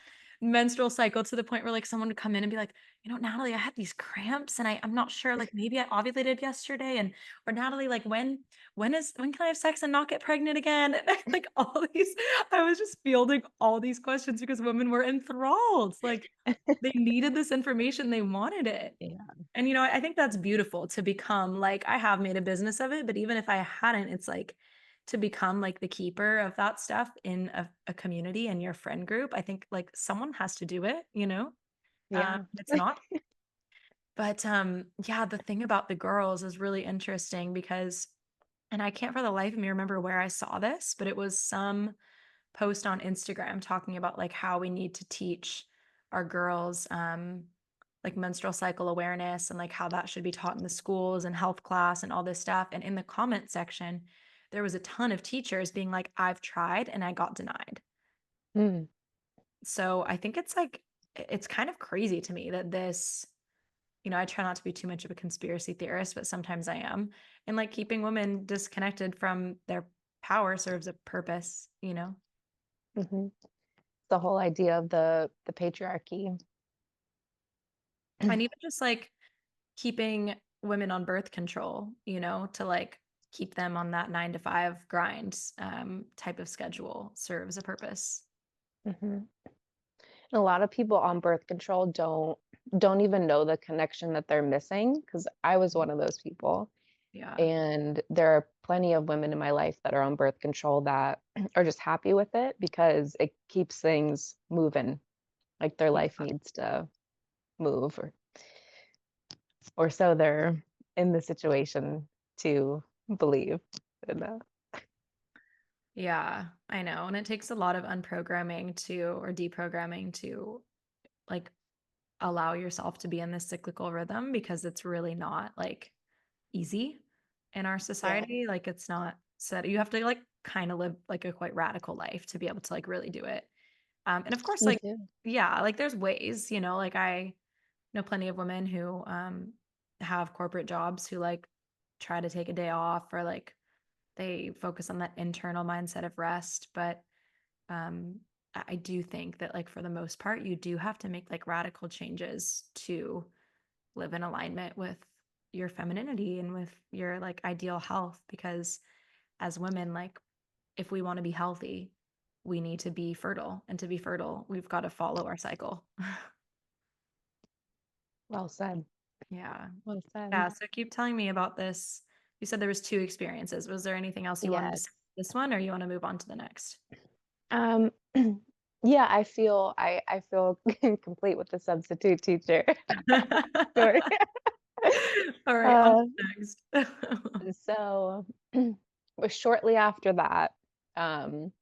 A: menstrual cycle to the point where like someone would come in and be like, Natalie, I had these cramps and I'm not sure, like maybe I ovulated yesterday. And or Natalie, like when can I have sex and not get pregnant again? And like all these, I was just fielding all these questions because women were enthralled. Like they needed this information, they wanted it.
B: Yeah.
A: And I think that's beautiful to become like I have made a business of it, but even if I hadn't, it's like to become like the keeper of that stuff in a community and your friend group. I think like someone has to do it.
B: Yeah.
A: It's not. But yeah, the thing about the girls is really interesting because and I can't for the life of me remember where I saw this, but it was some post on Instagram talking about like how we need to teach our girls like menstrual cycle awareness and like how that should be taught in the schools and health class and all this stuff. And in the comment section, there was a ton of teachers being like, I've tried and I got denied.
B: Mm,
A: So I think it's like, it's kind of crazy to me that I try not to be too much of a conspiracy theorist, but sometimes I am. And like keeping women disconnected from their power serves a purpose.
B: mhm. The whole idea of the patriarchy.
A: And even just like keeping women on birth control, to like keep them on that 9 to 5 grind type of schedule serves a purpose.
B: Mhm. A lot of people on birth control don't even know the connection that they're missing, because I was one of those people,
A: Yeah.
B: and there are plenty of women in my life that are on birth control that are just happy with it because it keeps things moving, like their life
A: Yeah.
B: needs to move, or so they're in the situation to believe, and,
A: Yeah, I know. And it takes a lot of unprogramming to or deprogramming to like allow yourself to be in this cyclical rhythm because it's really not like easy in our
B: yeah,
A: society. Like it's not said you have to like kind of live like a quite radical life to be able to like really do it. And of course,
B: you
A: like,
B: do.
A: yeah, like there's ways, like I know plenty of women who have corporate jobs who like try to take a day off or like they focus on that internal mindset of rest. But I do think that like for the most part, you do have to make like radical changes to live in alignment with your femininity and with your like ideal health because as women, like if we want to be healthy, we need to be fertile. And to be fertile, we've got to follow our cycle.
B: Well said,
A: Yeah.
B: well
A: Yeah.
B: said.
A: So keep telling me about this. You said there was two experiences. Was there anything else you wanted to
B: Yes.
A: say about this one or you want to move on to the next?
B: Um, yeah, I feel complete with the substitute teacher story.
A: All right, on to
B: Uh,
A: the next.
B: so but shortly after that, um,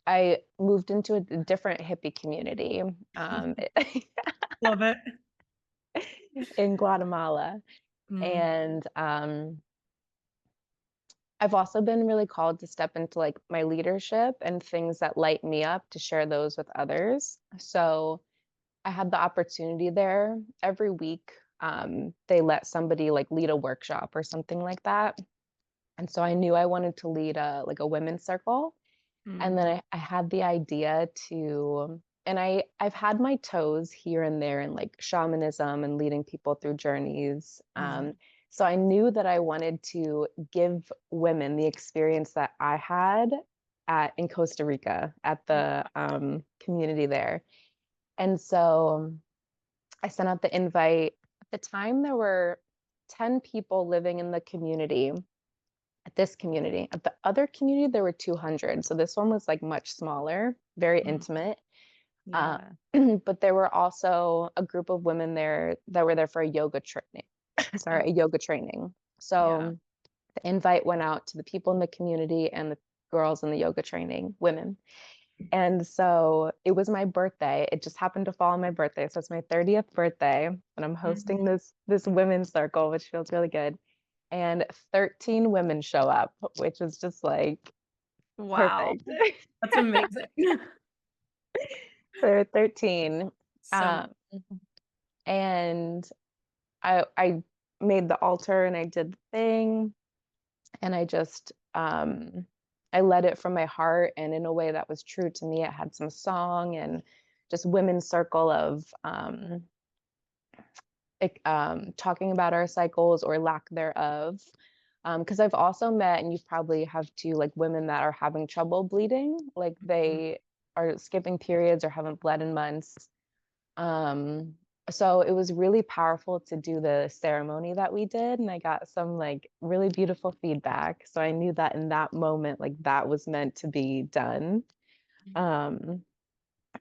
B: I moved into a different hippie community,
A: Love it.
B: in Guatemala,
A: Mm,
B: and I've also been really called to step into like my leadership and things that light me up to share those with others. So I had the opportunity there every week. They let somebody like lead a workshop or something like that. And so I knew I wanted to lead a like a women's circle. And
A: mm,
B: then I had the idea to, and I've had my toes here and there in like shamanism and leading people through journeys.
A: mm,
B: So I knew that I wanted to give women the experience that I had at in Costa Rica at the community there. And so I sent out the invite. At the time, there were 10 people living in the community, at this community. At the other community, there were 200. So this one was like much smaller, very
A: Mhm.
B: intimate. Uh,
A: Yeah.
B: but there were also a group of women there that were there for a yoga training.
A: Oh,
B: Sorry, a yoga training.
A: yeah.
B: So the invite went out to the people in the community and the girls in the yoga training, women. And so it was my birthday. It just happened to fall on my birthday. So it's my 30th birthday, and I'm hosting
A: Mhm.
B: this women's circle, which feels really good. And 13 women show up, which is just like
A: Wow.
B: perfect.
A: That's amazing.
B: There were 13.
A: So,
B: Um, and I made the altar and I did the thing, and I just I led it from my heart and in a way that was true to me. It had some song and just women's circle of talking about our cycles or lack thereof. Because I've also met, and you probably have too, like women that are having trouble bleeding, like
A: mm,
B: they are skipping periods or haven't bled in months. Um, so it was really powerful to do the ceremony that we did, and I got some like really beautiful feedback. So I knew that in that moment, like that was meant to be done. Um,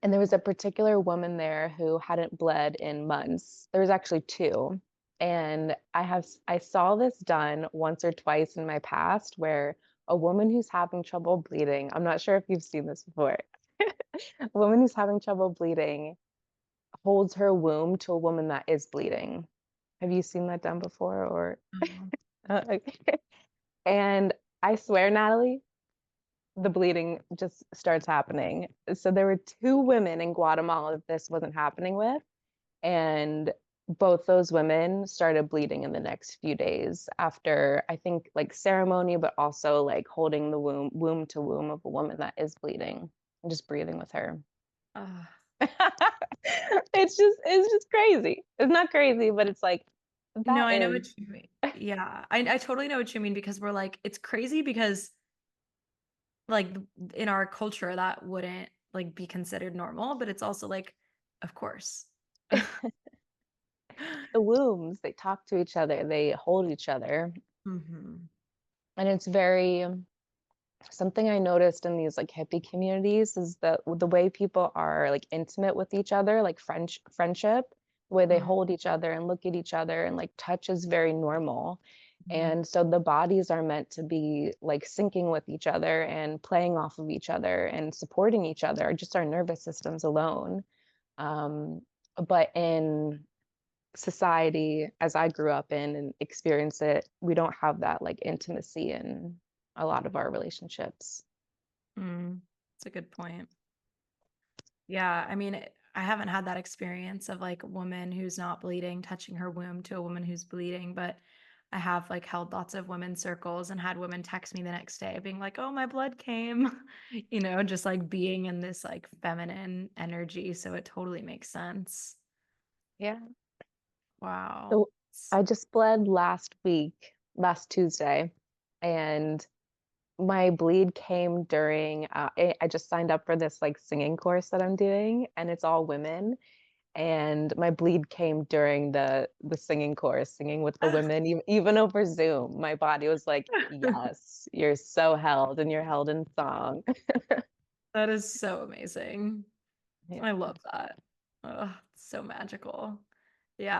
B: and there was a particular woman there who hadn't bled in months. There was actually two. And I saw this done once or twice in my past where a woman who's having trouble bleeding, I'm not sure if you've seen this before. A woman who's having trouble bleeding holds her womb to a woman that is bleeding. Have you seen that done before or
A: mhm.
B: okay. And I swear, Natalie, the bleeding just starts happening. So there were two women in Guatemala that this wasn't happening with, and both those women started bleeding in the next few days after I think like ceremony, but also like holding the womb to womb of a woman that is bleeding and just breathing with her.
A: Ugh.
B: It's just crazy. It's not crazy, but it's like
A: No,
B: that
A: I know
B: is
A: what you mean. Yeah, I totally know what you mean because we're like, it's crazy because like in our culture that wouldn't like be considered normal, but it's also like, of course.
B: the wombs, they talk to each other, they hold each other.
A: Hmm.
B: And it's very something I noticed in these like hippie communities is that the way people are like intimate with each other, like friendship, the way they hold each other and look at each other and like touch is very normal.
A: Mhm.
B: And so the bodies are meant to be like syncing with each other and playing off of each other and supporting each other, just our nervous systems alone. Um, but in society, as I grew up in and experienced it, we don't have that like intimacy in a lot of our relationships.
A: Mm, that's a good point. Yeah, I mean, I haven't had that experience of like a woman who's not bleeding touching her womb to a woman who's bleeding, but I have like held lots of women's circles and had women text me the next day being like, "Oh, my blood came," just like being in this like feminine energy. So it totally makes sense.
B: Yeah.
A: Wow.
B: So I just bled last week, last Tuesday, and my bleed came during I just signed up for this like singing course that I'm doing, and it's all women. And my bleed came during the singing course, singing with the women, even over Zoom. My body was like, "Yes, you're so held, and you're held in song."
A: That is so amazing.
B: Yeah.
A: I love that. Oh, it's so magical. Yeah,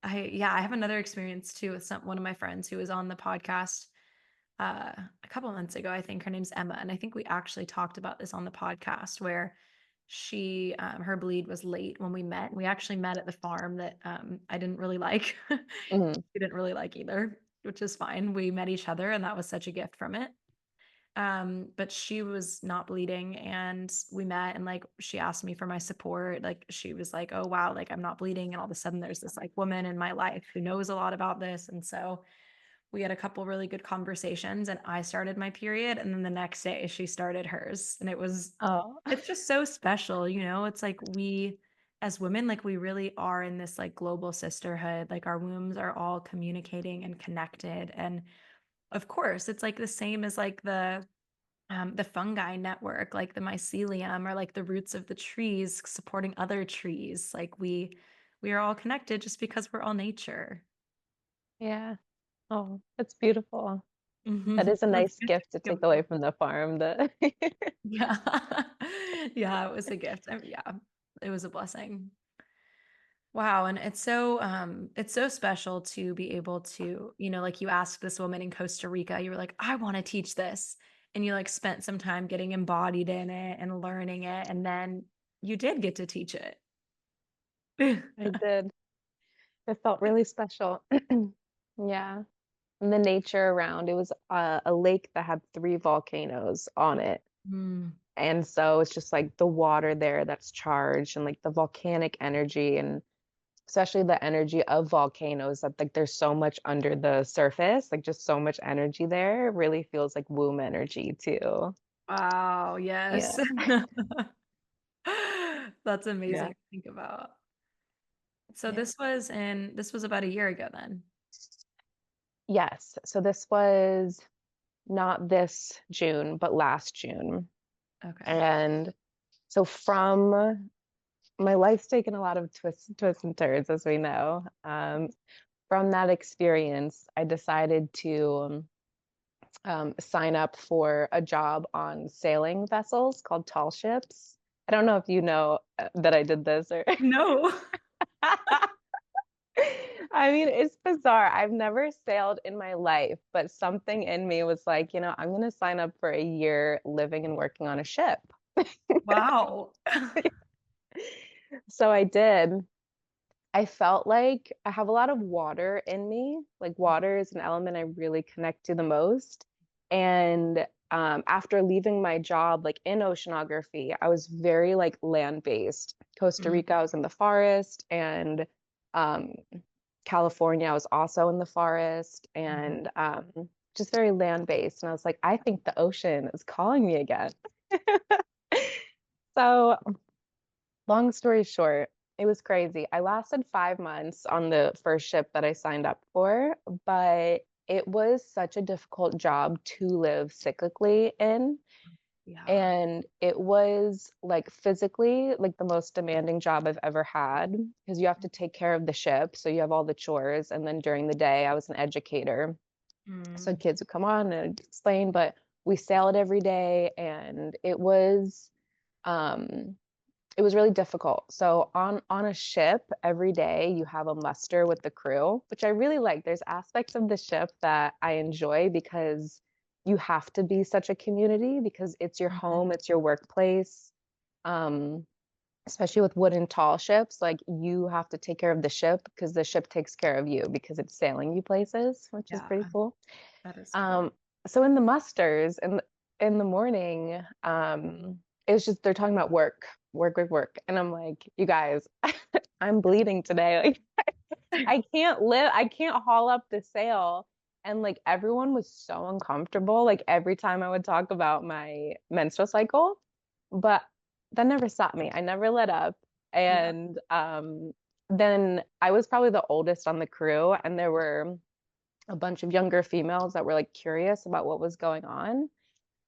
A: I have another experience too with one of my friends who was on the podcast a couple months ago. I think her name's Emma, and I think we actually talked about this on the podcast where she her bleed was late when we met. We actually met at the farm that I didn't really like.
B: Mhm.
A: She didn't really like either, which is fine. We met each other, and that was such a gift from it. But she was not bleeding and we met and like she asked me for my support. Like she was like, "Oh wow, like I'm not bleeding." And all of a sudden there's this like woman in my life who knows a lot about this. And so we had a couple really good conversations and I started my period and then the next day she started hers. And
B: Oh.
A: it's just so special, It's like we as women, like we really are in this like global sisterhood. Like our wombs are all communicating and connected. And of course, it's like the same as like the fungi network, like the mycelium or like the roots of the trees supporting other trees. Like we are all connected just because we're all nature.
B: Yeah. Oh, that's beautiful. That
A: Mhm.
B: is a
A: That's
B: nice
A: good to
B: gift to
A: think
B: take away
A: about.
B: from the farm. The
A: Yeah. Yeah, it was a gift. Yeah, it was a blessing. Wow, and it's so special to be able to, like you asked this woman in Costa Rica, you were like, I want to teach this. And you like spent some time getting embodied in it and learning it, and then you did get to teach it.
B: I did. It felt really special. Yeah. And the nature around, it was a lake that had three volcanoes on it.
A: Mm.
B: And so it's just like the water there that's charged and like the volcanic energy and especially the energy of volcanoes that like there's so much under the surface, like just so much energy there. It really feels like womb energy too.
A: Wow,
B: Yeah.
A: yes. That's
B: Yeah.
A: amazing to think about. So
B: Yeah.
A: this was about a year ago then.
B: Yes. So this was not this June, but last June.
A: Okay.
B: And so from my life's taken a lot of twists and turns, as we know. From that experience, I decided to sign up for a job on sailing vessels called tall ships. I don't know if you know that I did this or
A: No.
B: I mean, it's bizarre. I've never sailed in my life, but something in me was like, I'm going to sign up for a year living and working on a ship.
A: Wow.
B: So I did. I felt like I have a lot of water in me. Like water is an element I really connect to the most. And after leaving my job, like in oceanography, I was very like land-based. Costa
A: Mm,
B: Rica, I was in the forest, and um, California, I was also in the forest,
A: mhm.
B: and just very land-based. And I was like, I think the ocean is calling me again. So long story short, it was crazy. I lasted 5 months on the first ship that I signed up for, but it was such a difficult job to live cyclically in.
A: Yeah.
B: And it was like physically like the most demanding job I've ever had because you have to take care of the ship. So you have all the chores. And then during the day, I was an educator. So
A: Mm,
B: kids would come on and I'd explain, but we sailed every day and um it was really difficult. So on a ship every day you have a muster with the crew, which I really like. There's aspects of the ship that I enjoy because you have to be such a community because it's your
A: mhm.
B: home, it's your workplace. Um, Especially with wooden tall ships, like you have to take care of the ship because the ship takes care of you because it's sailing you places, which is
A: Yeah,
B: pretty cool.
A: that is cool.
B: Um, so in the musters in the morning, it was just they're talking about work, work, work, work. And I'm like, you guys, I'm bleeding today. Like I can't haul up the sail. And like everyone was so uncomfortable, like every time I would talk about my menstrual cycle. But that never stopped me. I never let up.
A: Yeah.
B: And then I was probably the oldest on the crew, and there were a bunch of younger females that were like curious about what was going on.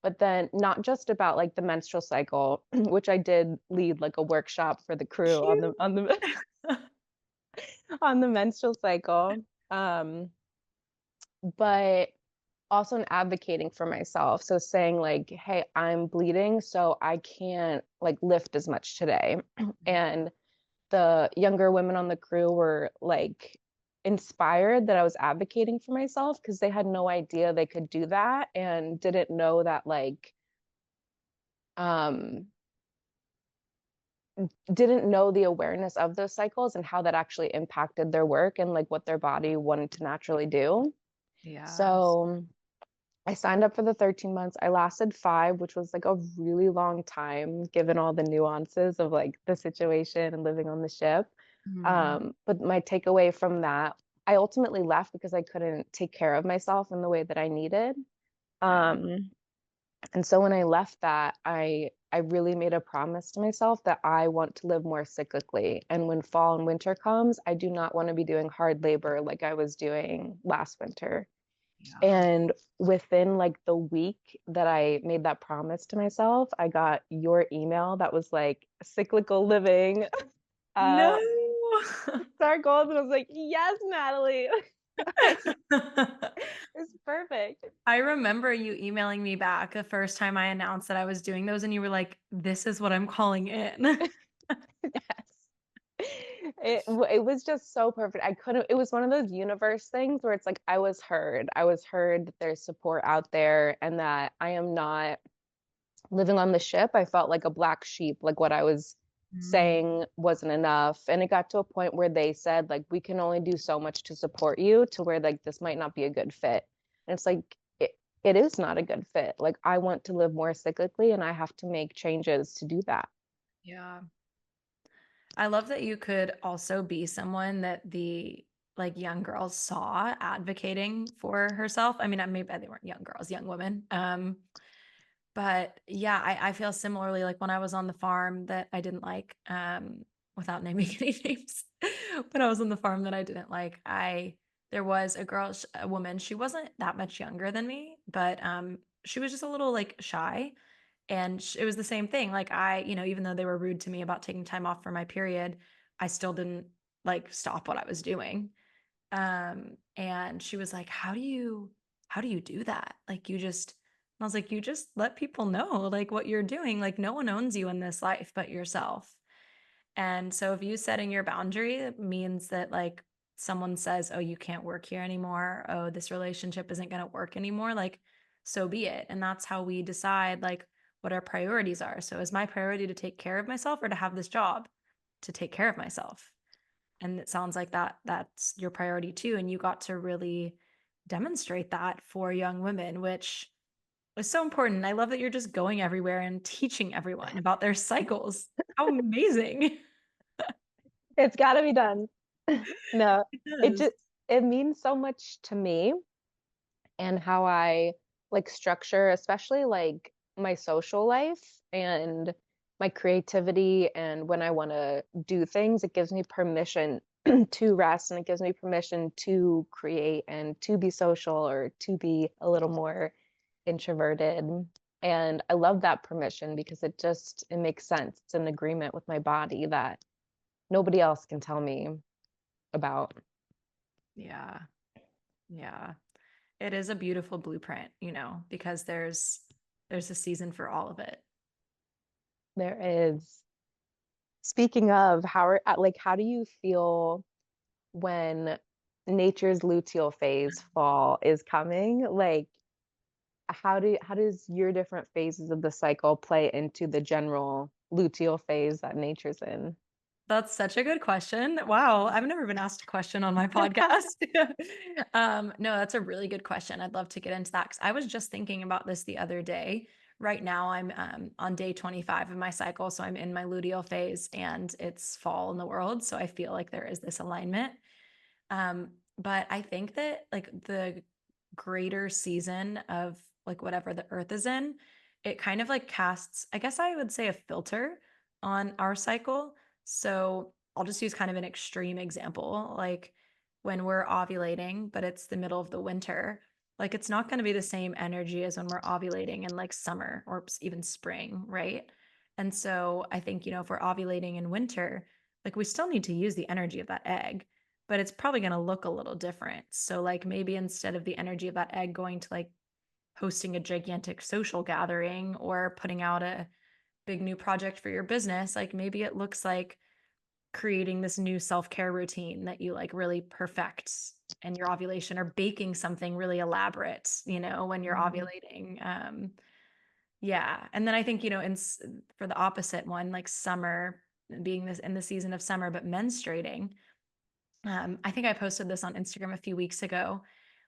B: But then not just about like the menstrual cycle, which I did lead like a workshop for the crew on
A: Cute.
B: the on the menstrual cycle. But also in advocating for myself. So saying like, hey, I'm bleeding, so I can't like lift as much today. And the younger women on the crew were like inspired that I was advocating for myself because they had no idea they could do that and didn't know that like um didn't know the awareness of those cycles and how that actually impacted their work and like what their body wanted to naturally do.
A: Yes.
B: So I signed up for the 13 months. I lasted 5, which was like a really long time given all the nuances of like the situation and living on the ship.
A: Mm,
B: But my takeaway from that, I ultimately left because I couldn't take care of myself in the way that I needed.
A: yeah.
B: And so when I left that, I really made a promise to myself that I want to live more cyclically. And when fall and winter comes, I do not want to be doing hard labor like I was doing last winter.
A: Yeah.
B: And within like the week that I made that promise to myself, I got your email that was like cyclical living.
A: No.
B: Our goals. And I was like, yes, Natalie. It's perfect.
A: I remember you emailing me back the first time I announced that I was doing those, and you were like, this is what I'm calling in.
B: Yes. It was just so perfect. I couldn't, it was one of those universe things where it's like I was heard. I was heard that there's support out there and that I am not living on the ship. I felt like a black sheep, like what I was
A: Mm.
B: saying wasn't enough. And it got to a point where they said, like, we can only do so much to support you, to where like this might not be a good fit. And it's like it is not a good fit. Like I want to live more cyclically and I have to make changes to do that.
A: Yeah. I love that you could also be someone that the like young girls saw advocating for herself. I mean, maybe they weren't young girls, young women. But yeah, I feel similarly like when I was on the farm that I didn't like, without naming any names, when I was on the farm that I didn't like, there was a girl, a woman, she wasn't that much younger than me, but she was just a little like shy. And it was the same thing. Like even though they were rude to me about taking time off for my period, I still didn't like stop what I was doing. And she was like, how do you do that? Like I was like, you just let people know like what you're doing. Like no one owns you in this life but yourself. And so if you setting your boundary, it means that like someone says, oh, you can't work here anymore. Oh, this relationship isn't going to work anymore. Like, so be it. And that's how we decide like what our priorities are. So is my priority to take care of myself or to have this job to take care of myself? And it sounds like that's your priority too. And you got to really demonstrate that for young women, which is so important. I love that you're just going everywhere and teaching everyone about their cycles. How amazing.
B: It's got to be done. No,
A: It
B: it
A: is.
B: just it means so much to me and how I like structure, especially like my social life and my creativity. And when I want to do things, it gives me permission to rest and it gives me permission to create and to be social or to be a little more introverted. And I love that permission because it makes sense. It's an agreement with my body that nobody else can tell me about.
A: Yeah. Yeah. It is a beautiful blueprint, because there's a season for all of it.
B: There is. Speaking of, how do you feel when nature's luteal phase fall is coming? Like how does your different phases of the cycle play into the general luteal phase that nature's in?
A: That's such a good question. Wow, I've never been asked a question on my podcast. No, that's a really good question. I'd love to get into that because I was just thinking about this the other day. Right now, I'm on day 25 of my cycle, so I'm in my luteal phase, and it's fall in the world. So I feel like there is this alignment. But I think that like the greater season of like whatever the earth is in, it kind of like casts, I guess I would say, a filter on our cycle. So I'll just use kind of an extreme example, like when we're ovulating, but it's the middle of the winter, like it's not going to be the same energy as when we're ovulating in like summer or even spring, right? And so I think, if we're ovulating in winter, like we still need to use the energy of that egg, but it's probably going to look a little different. So, like, maybe instead of the energy of that egg going to like hosting a gigantic social gathering or putting out a big new project for your business, like maybe it looks like creating this new self-care routine that you like really perfect in your ovulation or baking something really elaborate, when you're
B: Mhm.
A: ovulating. Yeah. And then I think, for the opposite one, like summer being this in the season of summer, but menstruating. I think I posted this on Instagram a few weeks ago.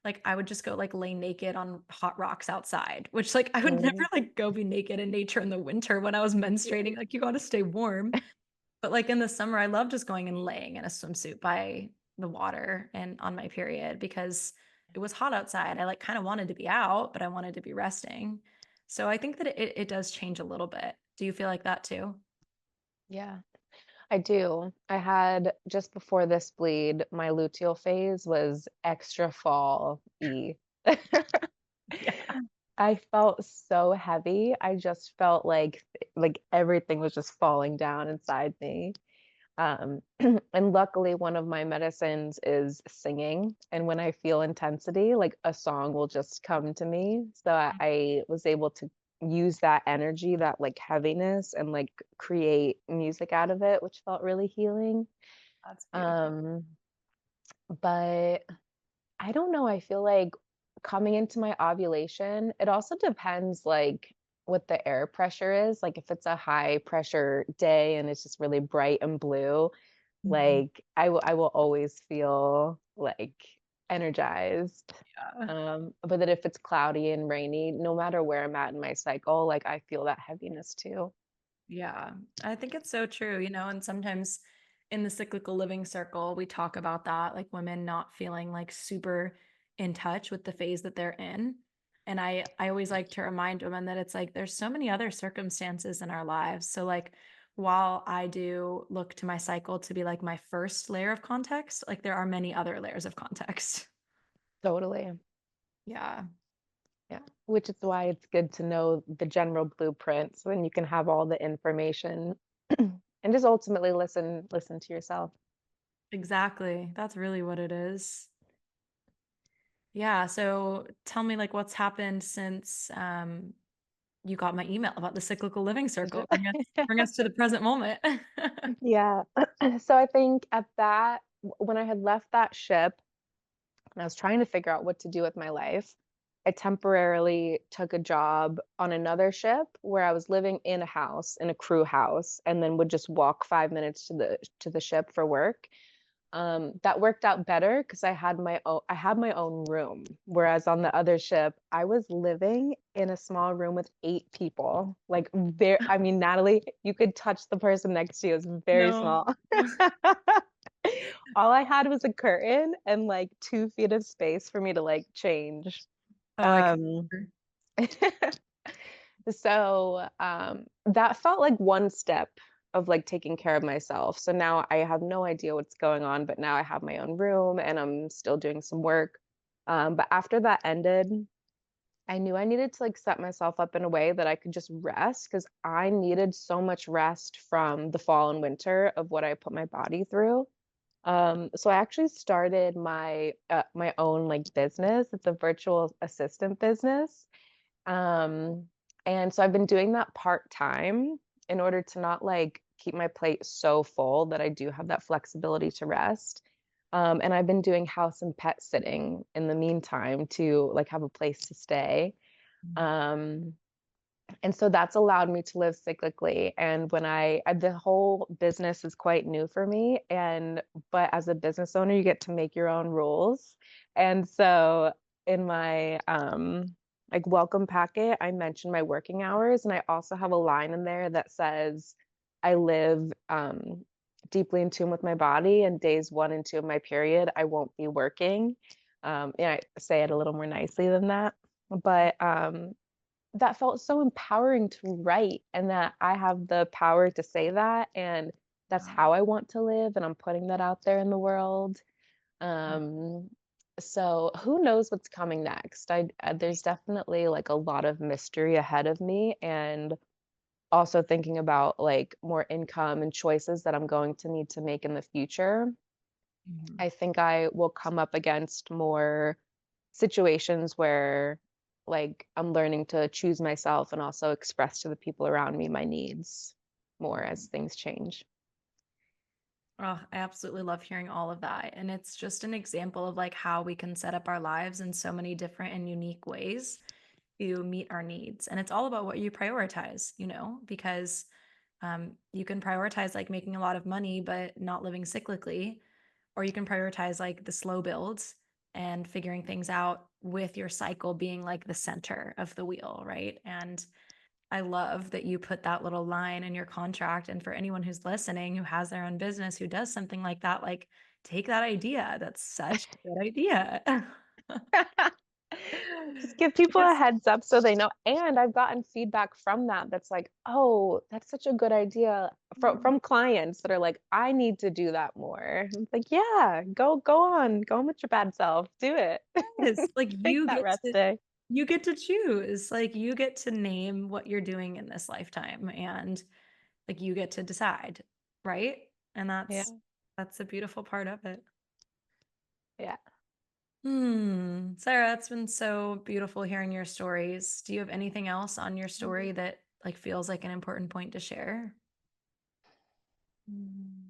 A: Like I would just go like lay naked on hot rocks outside, which like I would never
B: Mm.
A: like go be naked in nature in the winter when I was menstruating. Like you got to stay warm. But like in the summer, I love just going and laying in a swimsuit by the water and on my period because it was hot outside. I like kind of wanted to be out, but I wanted to be resting. So I think that it does change a little bit. Do you feel like that too?
B: Yeah, I do. I had just before this bleed, my luteal phase was extra fall-y.
A: Yeah.
B: I felt so heavy. I just felt like everything was just falling down inside me. And luckily, one of my medicines is singing. And when I feel intensity, like a song will just come to me. So I was able to use that energy, that like heaviness, and like create music out of it, which felt really healing.
A: That's beautiful.
B: Um, but I don't know. I feel like coming into my ovulation, it also depends like what the air pressure is. Like if it's a high pressure day and it's just really bright and blue,
A: Mhm.
B: like I will always feel like energized.
A: Yeah.
B: But then if it's cloudy and rainy, no matter where I'm at in my cycle, like I feel that heaviness too.
A: Yeah, I think it's so true, and sometimes in the cyclical living circle, we talk about that, like women not feeling like super in touch with the phase that they're in. And I always like to remind women that it's like there's so many other circumstances in our lives. So like while I do look to my cycle to be like my first layer of context, like there are many other layers of context.
B: Totally.
A: Yeah.
B: Yeah. Which is why it's good to know the general blueprint so then you can have all the information and just ultimately listen to yourself.
A: Exactly. That's really what it is. Yeah, so tell me like what's happened since you got my email about the cyclical living circle. Bring us to the present moment.
B: Yeah. So I think at that when I had left that ship and I was trying to figure out what to do with my life, I temporarily took a job on another ship where I was living in a house, in a crew house, and then would just walk 5 minutes to the ship for work. That worked out better because I had my own room. Whereas on the other ship, I was living in a small room with 8 people. Like very, I mean, Natalie, you could touch the person next to you. It was very
A: No.
B: small. All I had was a curtain and like 2 feet of space for me to like change.
A: Oh, I
B: Um,
A: can.
B: so that felt like one step of like taking care of myself. So now I have no idea what's going on, but now I have my own room and I'm still doing some work. But after that ended, I knew I needed to like set myself up in a way that I could just rest because I needed so much rest from the fall and winter of what I put my body through. So I actually started my own like business. It's a virtual assistant business. Um, and so I've been doing that part time in order to not like keep my plate so full that I do have that flexibility to rest. And I've been doing house and pet sitting in the meantime to like have a place to stay. Um, and so that's allowed me to live cyclically. And the whole business is quite new for me. But as a business owner, you get to make your own rules. And so in my like welcome packet, I mentioned my working hours. And I also have a line in there that says I live deeply in tune with my body, and days 1 and 2 of my period, I won't be working. And I say it a little more nicely than that. But that felt so empowering to write and that I have the power to say that and that's
A: Wow.
B: how I want to live and I'm putting that out there in the world.
A: Oh,
B: Um so who knows what's coming next. There's definitely like a lot of mystery ahead of me and also thinking about like more income and choices that I'm going to need to make in the future.
A: mhm.
B: I think I will come up against more situations where like I'm learning to choose myself and also express to the people around me my needs more as things change.
A: Oh, I absolutely love hearing all of that. And it's just an example of like how we can set up our lives in so many different and unique ways to meet our needs. And it's all about what you prioritize, because you can prioritize like making a lot of money, but not living cyclically, or you can prioritize like the slow builds and figuring things out with your cycle being like the center of the wheel, right? And I love that you put that little line in your contract. And for anyone who's listening who has their own business who does something like that, like take that idea. That's such a good idea.
B: Just give people a
A: Because
B: heads up so they know. And I've gotten feedback from that that's like, "Oh, that's such a good idea," from clients that are like, "I need to do that more." It's like, "Yeah, go on with your bad self. Do it.
A: yes, like
B: Take that rest day."
A: you get to choose. Like you get to name what you're doing in this lifetime and like you get to decide, right? And
B: Yeah,
A: that's a beautiful part of it.
B: yeah.
A: Sarah, it's been so beautiful hearing your stories. Do you have anything else on your story that like feels like an important point to share?
B: Mm.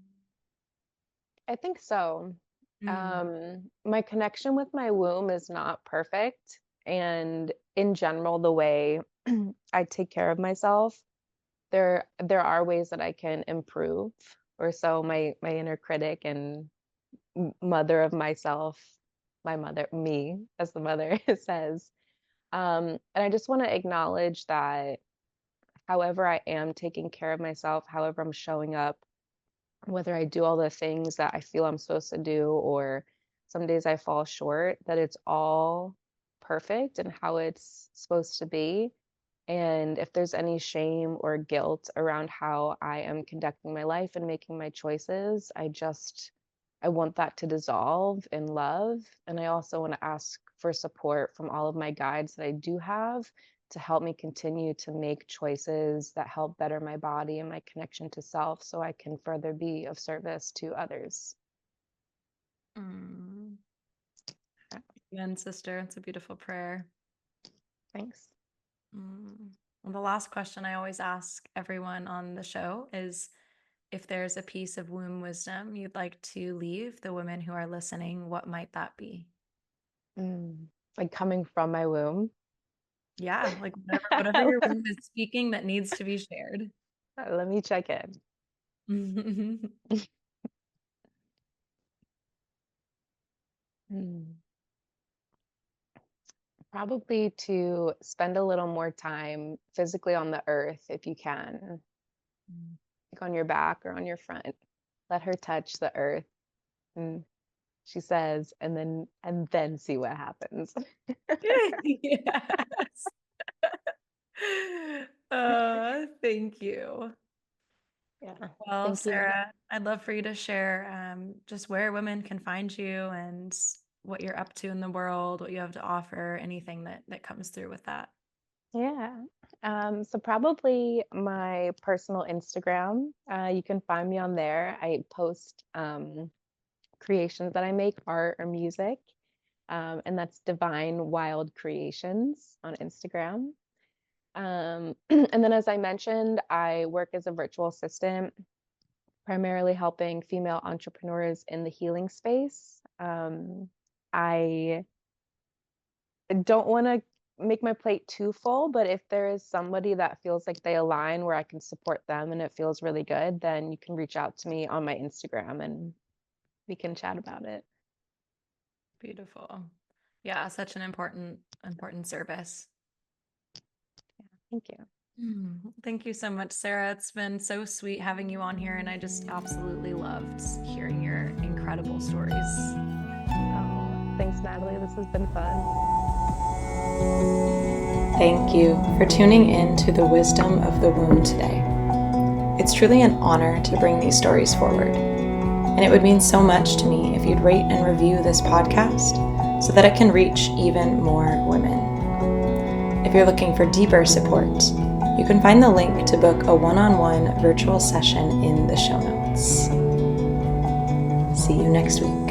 B: I think so.
A: Mm.
B: My connection with my womb is not perfect, and in general, the way I take care of myself, there are ways that I can improve, or so my inner critic and mother of myself, my mother, me as the mother says. And I just want to acknowledge that however I am taking care of myself, however I'm showing up, whether I do all the things that I feel I'm supposed to do, or some days I fall short, that it's all perfect and how it's supposed to be. And if there's any shame or guilt around how I am conducting my life and making my choices, I want that to dissolve in love. And I also want to ask for support from all of my guides that I do have to help me continue to make choices that help better my body and my connection to self so I can further be of service to others.
A: Mm. Amen, sister. It's a beautiful prayer.
B: Thanks.
A: Well, the last question I always ask everyone on the show is if there's a piece of womb wisdom you'd like to leave the women who are listening, what might that be?
B: Mm. Like coming from my womb.
A: Yeah, like whatever your womb is speaking that needs to be shared.
B: Let me check in. Mm. Probably to spend a little more time physically on the earth if you can, like on your back or on your front. Let her touch the earth. And she says, and then see what happens.
A: Yes. Thank you.
B: Yeah.
A: Well,
B: Thank you.
A: Sarah, I'd love for you to share just where women can find you and what you're up to in the world, what you have to offer, anything that comes through with that.
B: Yeah. So probably my personal Instagram. You can find me on there. I post creations that I make, art or music. And that's Divine Wild Creations on Instagram. And then, as I mentioned, I work as a virtual assistant, primarily helping female entrepreneurs in the healing space. I don't want to make my plate too full, but if there is somebody that feels like they align where I can support them and it feels really good, then you can reach out to me on my Instagram and we can chat about it.
A: Beautiful. Yeah, such an important service.
B: Thank you.
A: Thank you so much, Sarah. It's been so sweet having you on here, and I just absolutely loved hearing your incredible stories.
B: Oh, thanks, Natalie. This has been fun.
A: Thank you for tuning in to the wisdom of the womb today. It's truly an honor to bring these stories forward, and it would mean so much to me if you'd rate and review this podcast so that it can reach even more women. If you're looking for deeper support, you can find the link to book a one-on-one virtual session in the show notes. See you next week.